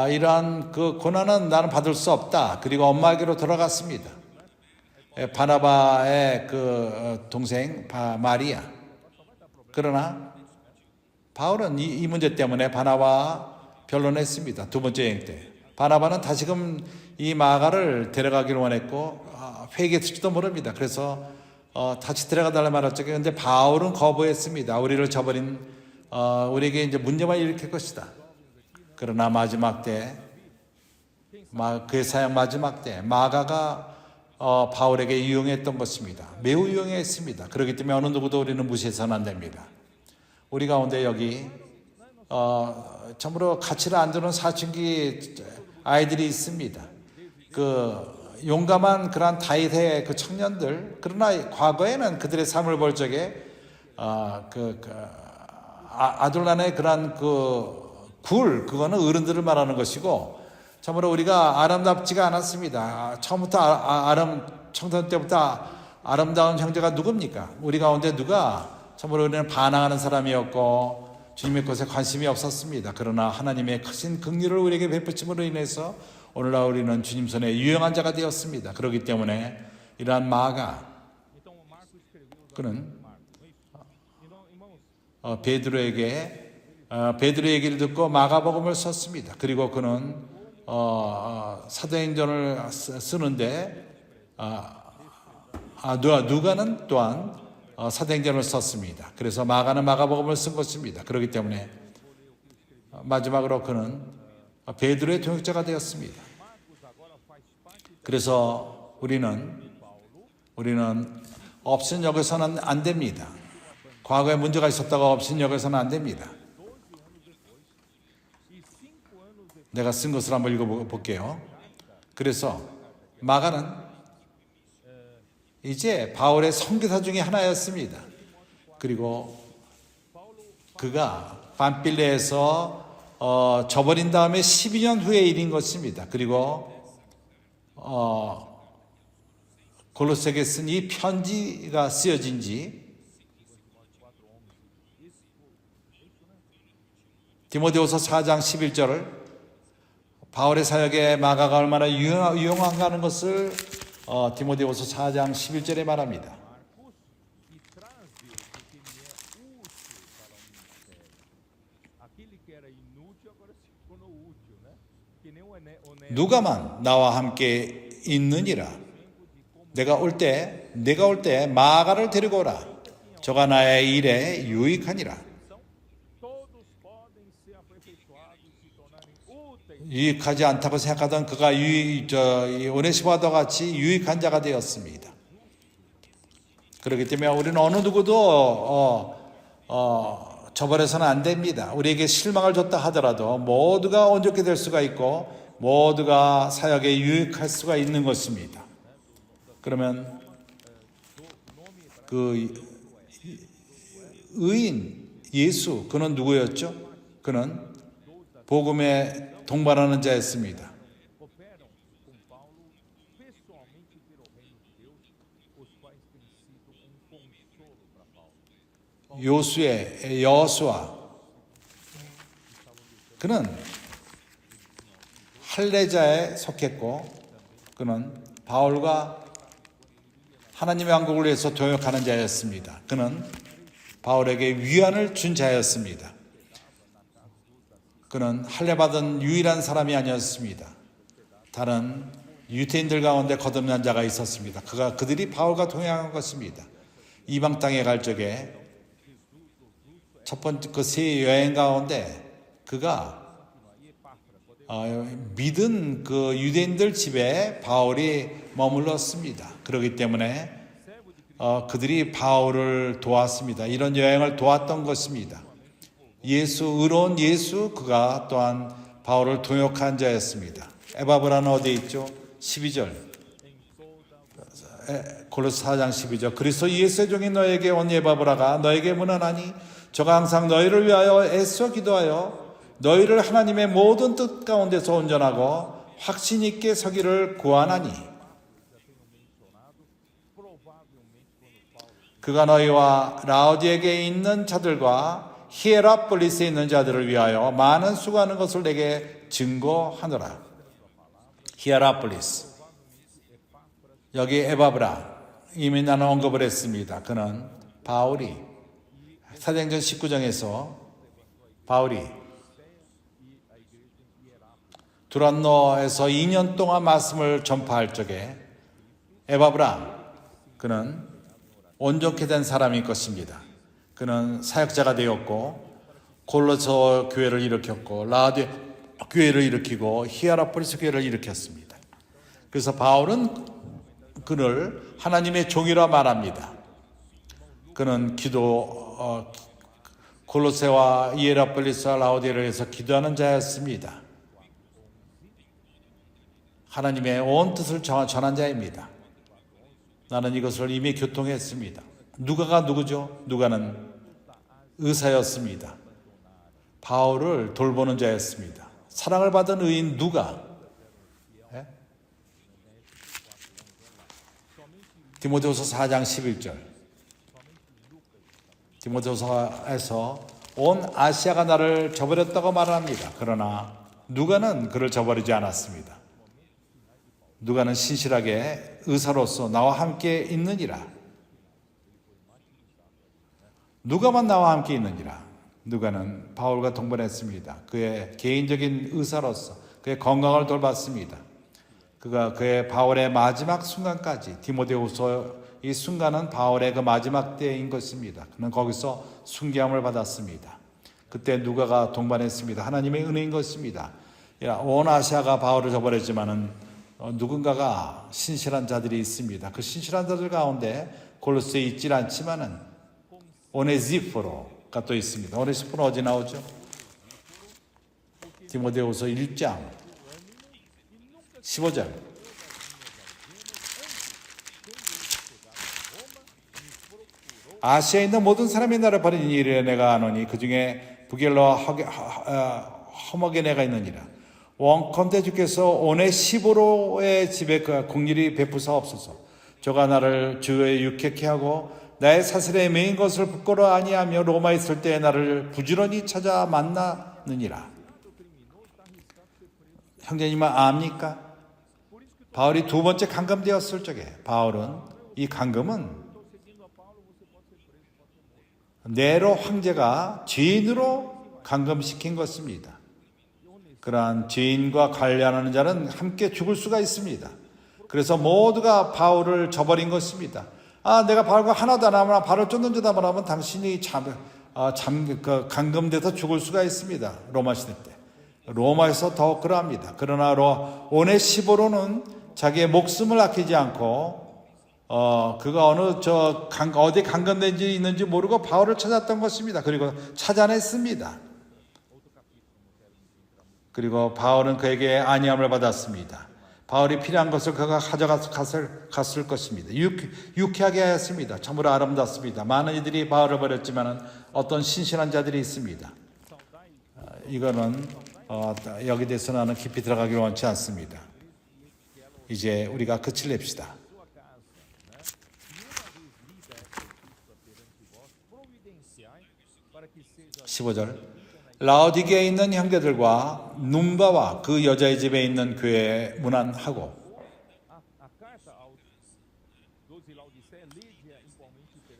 Speaker 1: 이러한 그 고난은 나는 받을 수 없다. 그리고 엄마에게로 돌아갔습니다. 바나바의 그 동생 마리아. 그러나 바울은 이 문제 때문에 바나바와 변론했습니다. 두 번째 여행 때. 바나바는 다시금 이 마가를 데려가기를 원했고 회개했을지도 모릅니다. 그래서 다시 데려가달라 말할 적에 근데 바울은 거부했습니다. 우리를 저버린 우리에게 이제 문제만 일으킬 것이다. 그러나 마지막 때 그의 사역 마지막 때 마가가 바울에게 유용했던 것입니다. 매우 유용했습니다. 그렇기 때문에 어느 누구도 우리는 무시해서는 안 됩니다. 우리 가운데 여기 참으로 가치를 안 두는 사춘기 아이들이 있습니다. 그 용감한 그런 다윗의 그 청년들, 그러나 과거에는 그들의 삶을 볼 적에 아둘란의 그런 그거는 어른들을 말하는 것이고 참으로 우리가 아름답지가 않았습니다. 처음부터 청소년 때부터 아름다운 형제가 누굽니까? 우리 가운데 누가 참으로 우리는 반항하는 사람이었고 주님의 것에 관심이 없었습니다. 그러나 하나님의 크신 긍휼을 우리에게 베푸심으로 인해서 오늘날 우리는 주님 손에 유용한 자가 되었습니다. 그렇기 때문에 이러한 마가 그는 베드로에게 베드로 얘기를 듣고 마가복음을 썼습니다. 그리고 그는 사도행전을 쓰는데 누가는 또한 사도행전을 썼습니다. 그래서 마가는 마가복음을 쓴 것입니다. 그렇기 때문에 마지막으로 그는 베드로의 통역자가 되었습니다. 그래서 우리는 업신여겨서는 안 됩니다. 과거에 문제가 있었다고 업신여겨서는 안 됩니다. 내가 쓴 것을 한번 읽어볼게요. 그래서 마가는 이제 바울의 선교사 중에 하나였습니다. 그리고 그가 밤빌레에서 저버린 다음에 12년 후의 일인 것입니다. 그리고 골로새에게 쓴 이 편지가 쓰여진 지 디모데후서 4장 11절을 바울의 사역에 마가가 얼마나 유용한가 하는 것을 디모데후서 4장 11절에 말합니다. 누가만 나와 함께 있느니라. 내가 올 때 마가를 데리고 오라. 저가 나의 일에 유익하니라. 유익하지 않다고 생각하던 그가 오네시모와 같이 유익한 자가 되었습니다. 그렇기 때문에 우리는 어느 누구도 저버려서는 안 됩니다. 우리에게 실망을 줬다 하더라도 모두가 온전케 될 수가 있고 모두가 사역에 유익할 수가 있는 것입니다. 그러면 그 의인 예수, 그는 누구였죠? 그는 복음에 동반하는 자였습니다. 여수아, 그는 할례자에 속했고 그는 바울과 하나님의 왕국을 위해서 동역하는 자였습니다. 그는 바울에게 위안을 준 자였습니다. 그는 할례받은 유일한 사람이 아니었습니다. 다른 유대인들 가운데 거듭난 자가 있었습니다. 그들이 바울과 동행한 것입니다. 이방 땅에 갈 적에 첫 번째 그 세 여행 가운데 그가 믿은 그 유대인들 집에 바울이 머물렀습니다. 그렇기 때문에 그들이 바울을 도왔습니다. 이런 여행을 도왔던 것입니다. 의로운 예수, 그가 또한 바울을 동역한 자였습니다. 에바브라는 어디에 있죠? 12절. 골로새 4장 12절. 그리스도 예수의 종이 너에게 온 에바브라가 너에게 문안하니 저가 항상 너희를 위하여 애써 기도하여 너희를 하나님의 모든 뜻 가운데서 온전하고 확신 있게 서기를 구하나니 그가 너희와 라오디에게 있는 자들과 히에라폴리스에 있는 자들을 위하여 많은 수고하는 것을 내게 증거하노라. 히에라폴리스, 여기 에바브라, 이미 나는 언급을 했습니다. 그는 바울이 사도행전 19장에서 바울이 두란노에서 2년 동안 말씀을 전파할 적에 에바브라, 그는 온전케 된 사람일 것입니다. 그는 사역자가 되었고 골로새 교회를 일으켰고 라오디에 교회를 일으키고 히에라폴리스 교회를 일으켰습니다. 그래서 바울은 그를 하나님의 종이라 말합니다. 그는 골로새와 히에라폴리스와 라오디에를 위해서 기도하는 자였습니다. 하나님의 온 뜻을 전한 자입니다. 나는 이것을 이미 교통했습니다. 누가가 누구죠? 누가는 의사였습니다. 바울을 돌보는 자였습니다. 사랑을 받은 의인 누가? 디모데후서 4장 11절. 디모데후서에서 온 아시아가 나를 저버렸다고 말합니다. 그러나 누가는 그를 저버리지 않았습니다. 누가는 신실하게 의사로서 나와 함께 있느니라. 누가만 나와 함께 있느니라. 누가는 바울과 동반했습니다. 그의 개인적인 의사로서 그의 건강을 돌봤습니다. 그가 그의 바울의 마지막 순간까지, 디모데후서 이 순간은 바울의 그 마지막 때인 것입니다. 그는 거기서 순교함을 받았습니다. 그때 누가가 동반했습니다. 하나님의 은혜인 것입니다. 온 아시아가 바울을 저버렸지만은 누군가가 신실한 자들이 있습니다. 그 신실한 자들 가운데 골로새에 있질 않지만은 오네시포로가 또 있습니다. 오네시포로 어디 나오죠? 디모데후서 1장 15절. 아시아에 있는 모든 사람이 나를 버리니 이르되 내가 아노니 그 중에 부겔러와 허머게네가 있느니라. 원컨대 주께서 오네시포로의 집에 그 긍휼히 베푸사옵소서. 저가 나를 주에 유쾌케 하고 나의 사슬에 매인 것을 부끄러워 아니하며 로마에 있을 때 나를 부지런히 찾아 만나느니라. 형제님은 압니까? 바울이 두 번째 감금되었을 적에 바울은 이 감금은 네로 황제가 죄인으로 감금시킨 것입니다. 그러한 죄인과 관련하는 자는 함께 죽을 수가 있습니다. 그래서 모두가 바울을 저버린 것입니다. 내가 바울과 하나도 안 하면 바울을 쫓는 자다 말하면 당신이 감금돼서 죽을 수가 있습니다. 로마 시대 때. 로마에서 더욱 그러합니다. 그러나 오네시포로는 자기의 목숨을 아끼지 않고 그가 어디 감금된지 있는지 모르고 바울을 찾았던 것입니다. 그리고 찾아냈습니다. 그리고 바울은 그에게 안위함을 받았습니다. 바울이 필요한 것을 그가 가져갔을 것입니다. 유쾌하게 하였습니다. 참으로 아름답습니다. 많은 이들이 바울을 버렸지만 어떤 신실한 자들이 있습니다. 이거는 여기 대해서 나는 깊이 들어가기를 원치 않습니다. 이제 우리가 끝을 냅시다. 15절. 라오디게에 있는 형제들과 num바와 그 여자의 집에 있는 교회에 문안하고.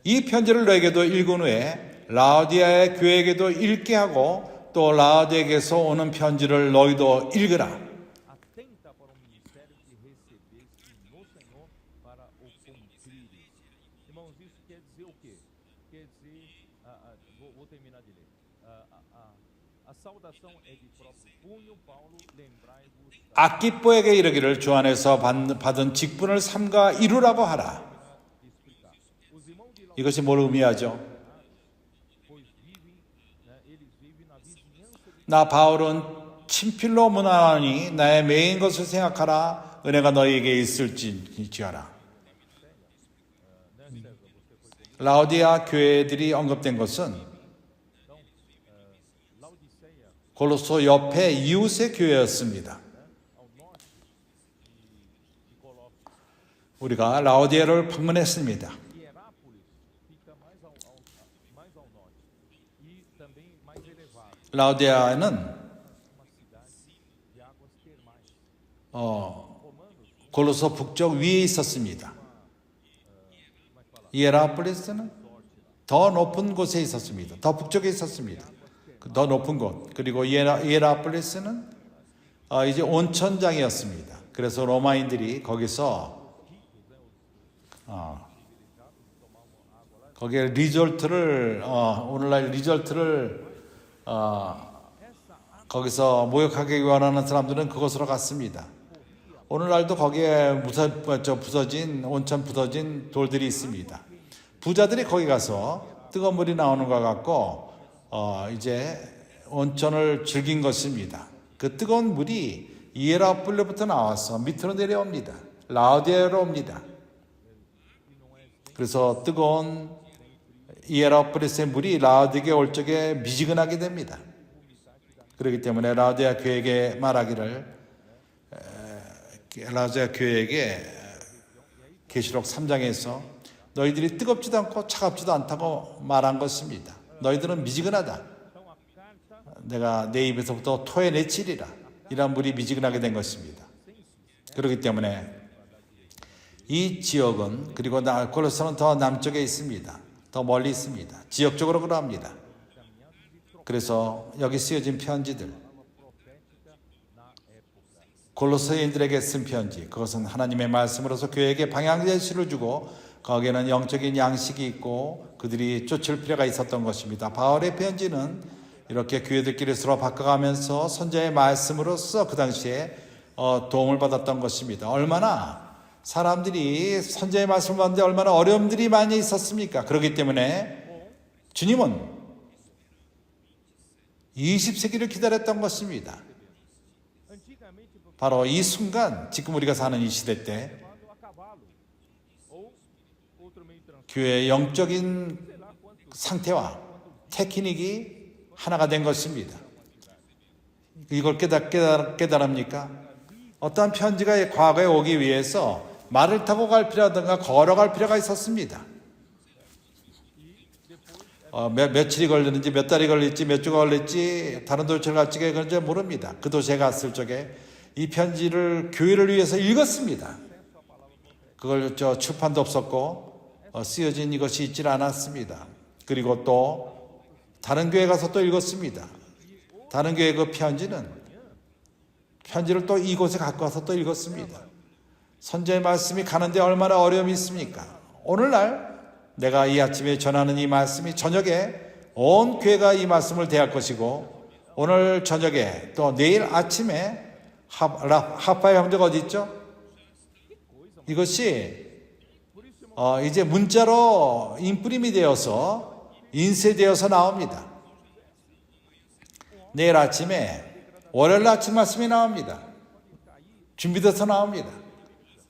Speaker 1: 이 편지를 너에게도 읽은 후에 라오디아의 교회에게도 읽게 하고 또 라오디아에게서 오는 편지를 너희도 읽으라. 아키뽀에게 이르기를 주 안에서 받은 직분을 삼가 이루라고 하라. 이것이 뭘 의미하죠? 나 바울은 친필로 문안하니 나의 매인 것을 생각하라. 은혜가 너희에게 있을지어라. 라오디아 교회들이 언급된 것은 골로새 옆에 이웃의 교회였습니다. 우리가 라오디아를 방문했습니다. 라오디아는 골로새 북쪽 위에 있었습니다. 히에라폴리스는 더 높은 곳에 있었습니다. 더 북쪽에 있었습니다. 더 높은 곳. 그리고 히에라폴리스는 이제 온천장이었습니다. 그래서 로마인들이 거기서 거기에 리조트를 오늘날 리조트를 거기서 목욕하기 원하는 사람들은 그곳으로 갔습니다. 오늘날도 거기에 부서진 온천 부서진 돌들이 있습니다. 부자들이 거기 가서 뜨거운 물이 나오는 것 같고 이제 온천을 즐긴 것입니다. 그 뜨거운 물이 히에라폴리스부터 나와서 밑으로 내려옵니다. 라오디아로 옵니다. 그래서 뜨거운 히에라폴리스의 물이 라오디아에 올 적에 미지근하게 됩니다. 그렇기 때문에 라오디아 교회에게 말하기를 라오디아 교회에게 계시록 3장에서 너희들이 뜨겁지도 않고 차갑지도 않다고 말한 것입니다. 너희들은 미지근하다. 내가 내 입에서부터 토해내치리라. 이런 물이 미지근하게 된 것입니다. 그렇기 때문에 이 지역은 그리고 골로새는 더 남쪽에 있습니다. 더 멀리 있습니다. 지역적으로 그러합니다. 그래서 여기 쓰여진 편지들, 골로새인들에게 쓴 편지, 그것은 하나님의 말씀으로서 교회에게 방향 제시를 주고 거기에는 영적인 양식이 있고 그들이 쫓을 필요가 있었던 것입니다. 바울의 편지는 이렇게 교회들끼리 서로 바꿔가면서 선자의 말씀으로서 그 당시에 도움을 받았던 것입니다. 얼마나 사람들이 선자의 말씀을 받는데 얼마나 어려움들이 많이 있었습니까? 그렇기 때문에 주님은 20세기를 기다렸던 것입니다. 바로 이 순간, 지금 우리가 사는 이 시대 때 교회의 영적인 상태와 테크닉이 하나가 된 것입니다. 이걸 깨달합니까? 어떠한 편지가 과거에 오기 위해서 말을 타고 갈 필요라든가 걸어갈 필요가 있었습니다. 며칠이 걸리는지 몇 달이 걸릴지 몇 주가 걸릴지 다른 도시를 갈지 그런지 모릅니다. 그 도시에 갔을 적에 이 편지를 교회를 위해서 읽었습니다. 그걸 출판도 없었고 쓰여진 이것이 있질 않았습니다. 그리고 또 다른 교회 가서 또 읽었습니다. 다른 교회 그 편지를 또 이곳에 갖고 와서 또 읽었습니다. 선지의 말씀이 가는데 얼마나 어려움이 있습니까? 오늘날 내가 이 아침에 전하는 이 말씀이 저녁에 온 교회가 이 말씀을 대할 것이고 오늘 저녁에 또 내일 아침에 하파의 형제가 어디 있죠? 이것이 이제 문자로 인프림이 되어서 인쇄되어서 나옵니다. 내일 아침에 월요일 아침 말씀이 나옵니다. 준비돼서 나옵니다.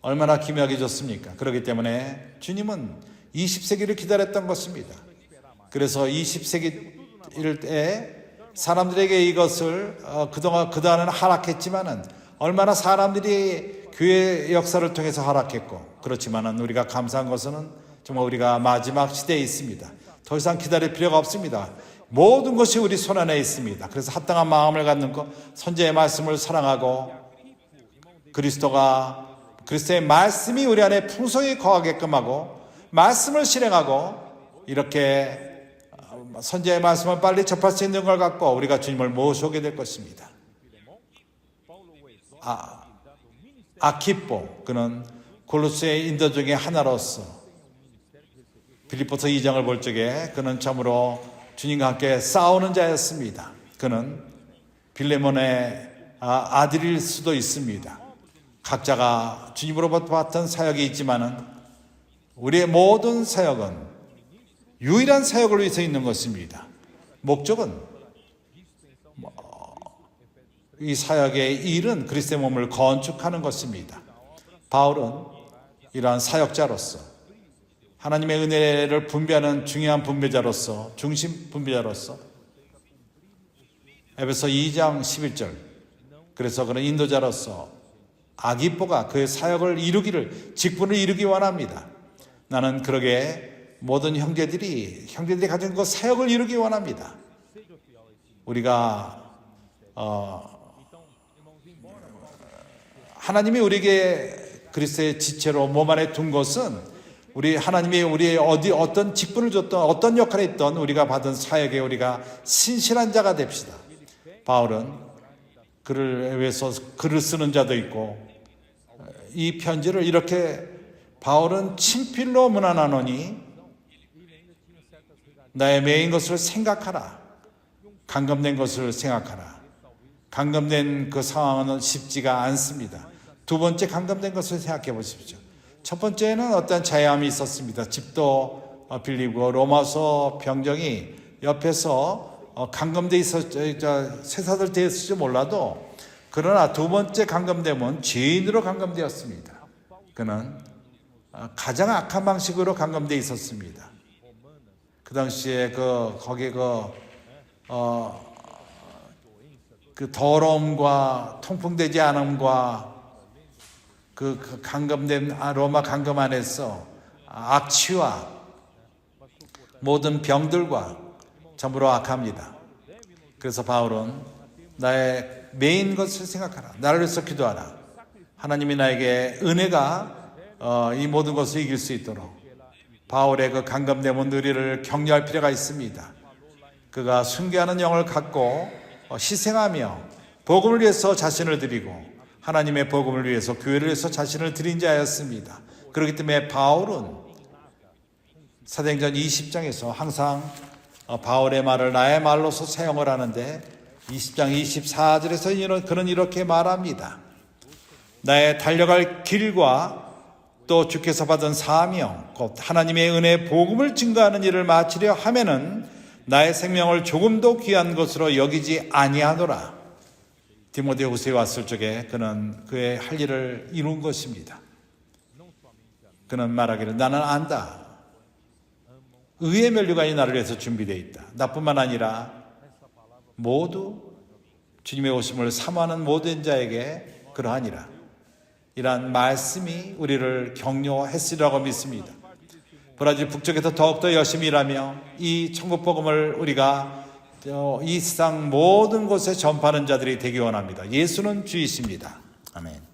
Speaker 1: 얼마나 기묘하게 좋습니까? 그렇기 때문에 주님은 20세기를 기다렸던 것입니다. 그래서 20세기 때 사람들에게 이것을 그동안은 하락했지만은 얼마나 사람들이 교회 역사를 통해서 하락했고 그렇지만은 우리가 감사한 것은 정말 우리가 마지막 시대에 있습니다. 더 이상 기다릴 필요가 없습니다. 모든 것이 우리 손안에 있습니다. 그래서 합당한 마음을 갖는 것, 선지의 말씀을 사랑하고 그리스도의 말씀이 우리 안에 풍성히 거하게끔 하고 말씀을 실행하고 이렇게 선지의 말씀을 빨리 접할 수 있는 걸 갖고 우리가 주님을 모셔오게 될 것입니다. 아키포, 그는 골로새의 인도 중에 하나로서 빌립보서 2장을 볼 적에 그는 참으로 주님과 함께 싸우는 자였습니다. 그는 빌레몬의 아들일 수도 있습니다. 각자가 주님으로부터 받던 사역이 있지만은 우리의 모든 사역은 유일한 사역을 위해서 있는 것입니다. 목적은 이 사역의 일은 그리스도의 몸을 건축하는 것입니다. 바울은 이러한 사역자로서 하나님의 은혜를 분배하는 중요한 분배자로서 중심 분배자로서 에베소 2장 11절 그래서 그는 인도자로서 아기뽀가 그의 사역을 이루기를 직분을 이루기 원합니다. 나는 그러게 모든 형제들이 가진 그 사역을 이루기 원합니다. 우리가 하나님이 우리에게 그리스도의 지체로 몸 안에 둔 것은 하나님이 우리의 어떤 직분을 줬던 어떤 역할을 했던 우리가 받은 사역에 우리가 신실한 자가 됩시다. 바울은 글을 위해서 글을 쓰는 자도 있고 이 편지를 이렇게 바울은 친필로 문안하노니 나의 매인 것을 생각하라. 감금된 것을 생각하라. 감금된 그 상황은 쉽지가 않습니다. 두 번째 감금된 것을 생각해 보십시오. 첫 번째는 어떤 자유함이 있었습니다. 집도 빌리고 로마서 병정이 옆에서 감금돼 있었죠. 쇠사들 되어 있을지 몰라도 그러나 두 번째 감금됨은 죄인으로 감금되었습니다. 그는 가장 악한 방식으로 감금돼 있었습니다. 그 당시에 거기에 그 더러움과 통풍되지 않음과 그 감금된 로마 감금 안에서 악취와 모든 병들과 전부로 악합니다. 그래서 바울은 나의 메인 것을 생각하라. 나를 위해서 기도하라. 하나님이 나에게 은혜가 이 모든 것을 이길 수 있도록 바울의 그 감금됨은 우리를 격려할 필요가 있습니다. 그가 순교하는 영을 갖고 희생하며 복음을 위해서 자신을 드리고 하나님의 복음을 위해서 교회를 위해서 자신을 드린 자였습니다. 그렇기 때문에 바울은 사도행전 20장에서 항상 바울의 말을 나의 말로서 사용을 하는데 20장 24절에서 그는 이렇게 말합니다. 나의 달려갈 길과 또 주께서 받은 사명 곧 하나님의 은혜의 복음을 증거하는 일을 마치려 하면은 나의 생명을 조금도 귀한 것으로 여기지 아니하노라. 디모데후서에 왔을 적에 그는 그의 할 일을 이룬 것입니다. 그는 말하기를 나는 안다. 의의 면류관이 나를 위해서 준비되어 있다. 나뿐만 아니라 모두 주님의 오심을 사모하는 모든 자에게 그러하니라. 이러한 말씀이 우리를 격려했으리라고 믿습니다. 브라질 북쪽에서 더욱더 열심히 일하며 이 천국 복음을 우리가 이 세상 모든 곳에 전파하는 자들이 되기 원합니다. 예수는 주이십니다. 아멘.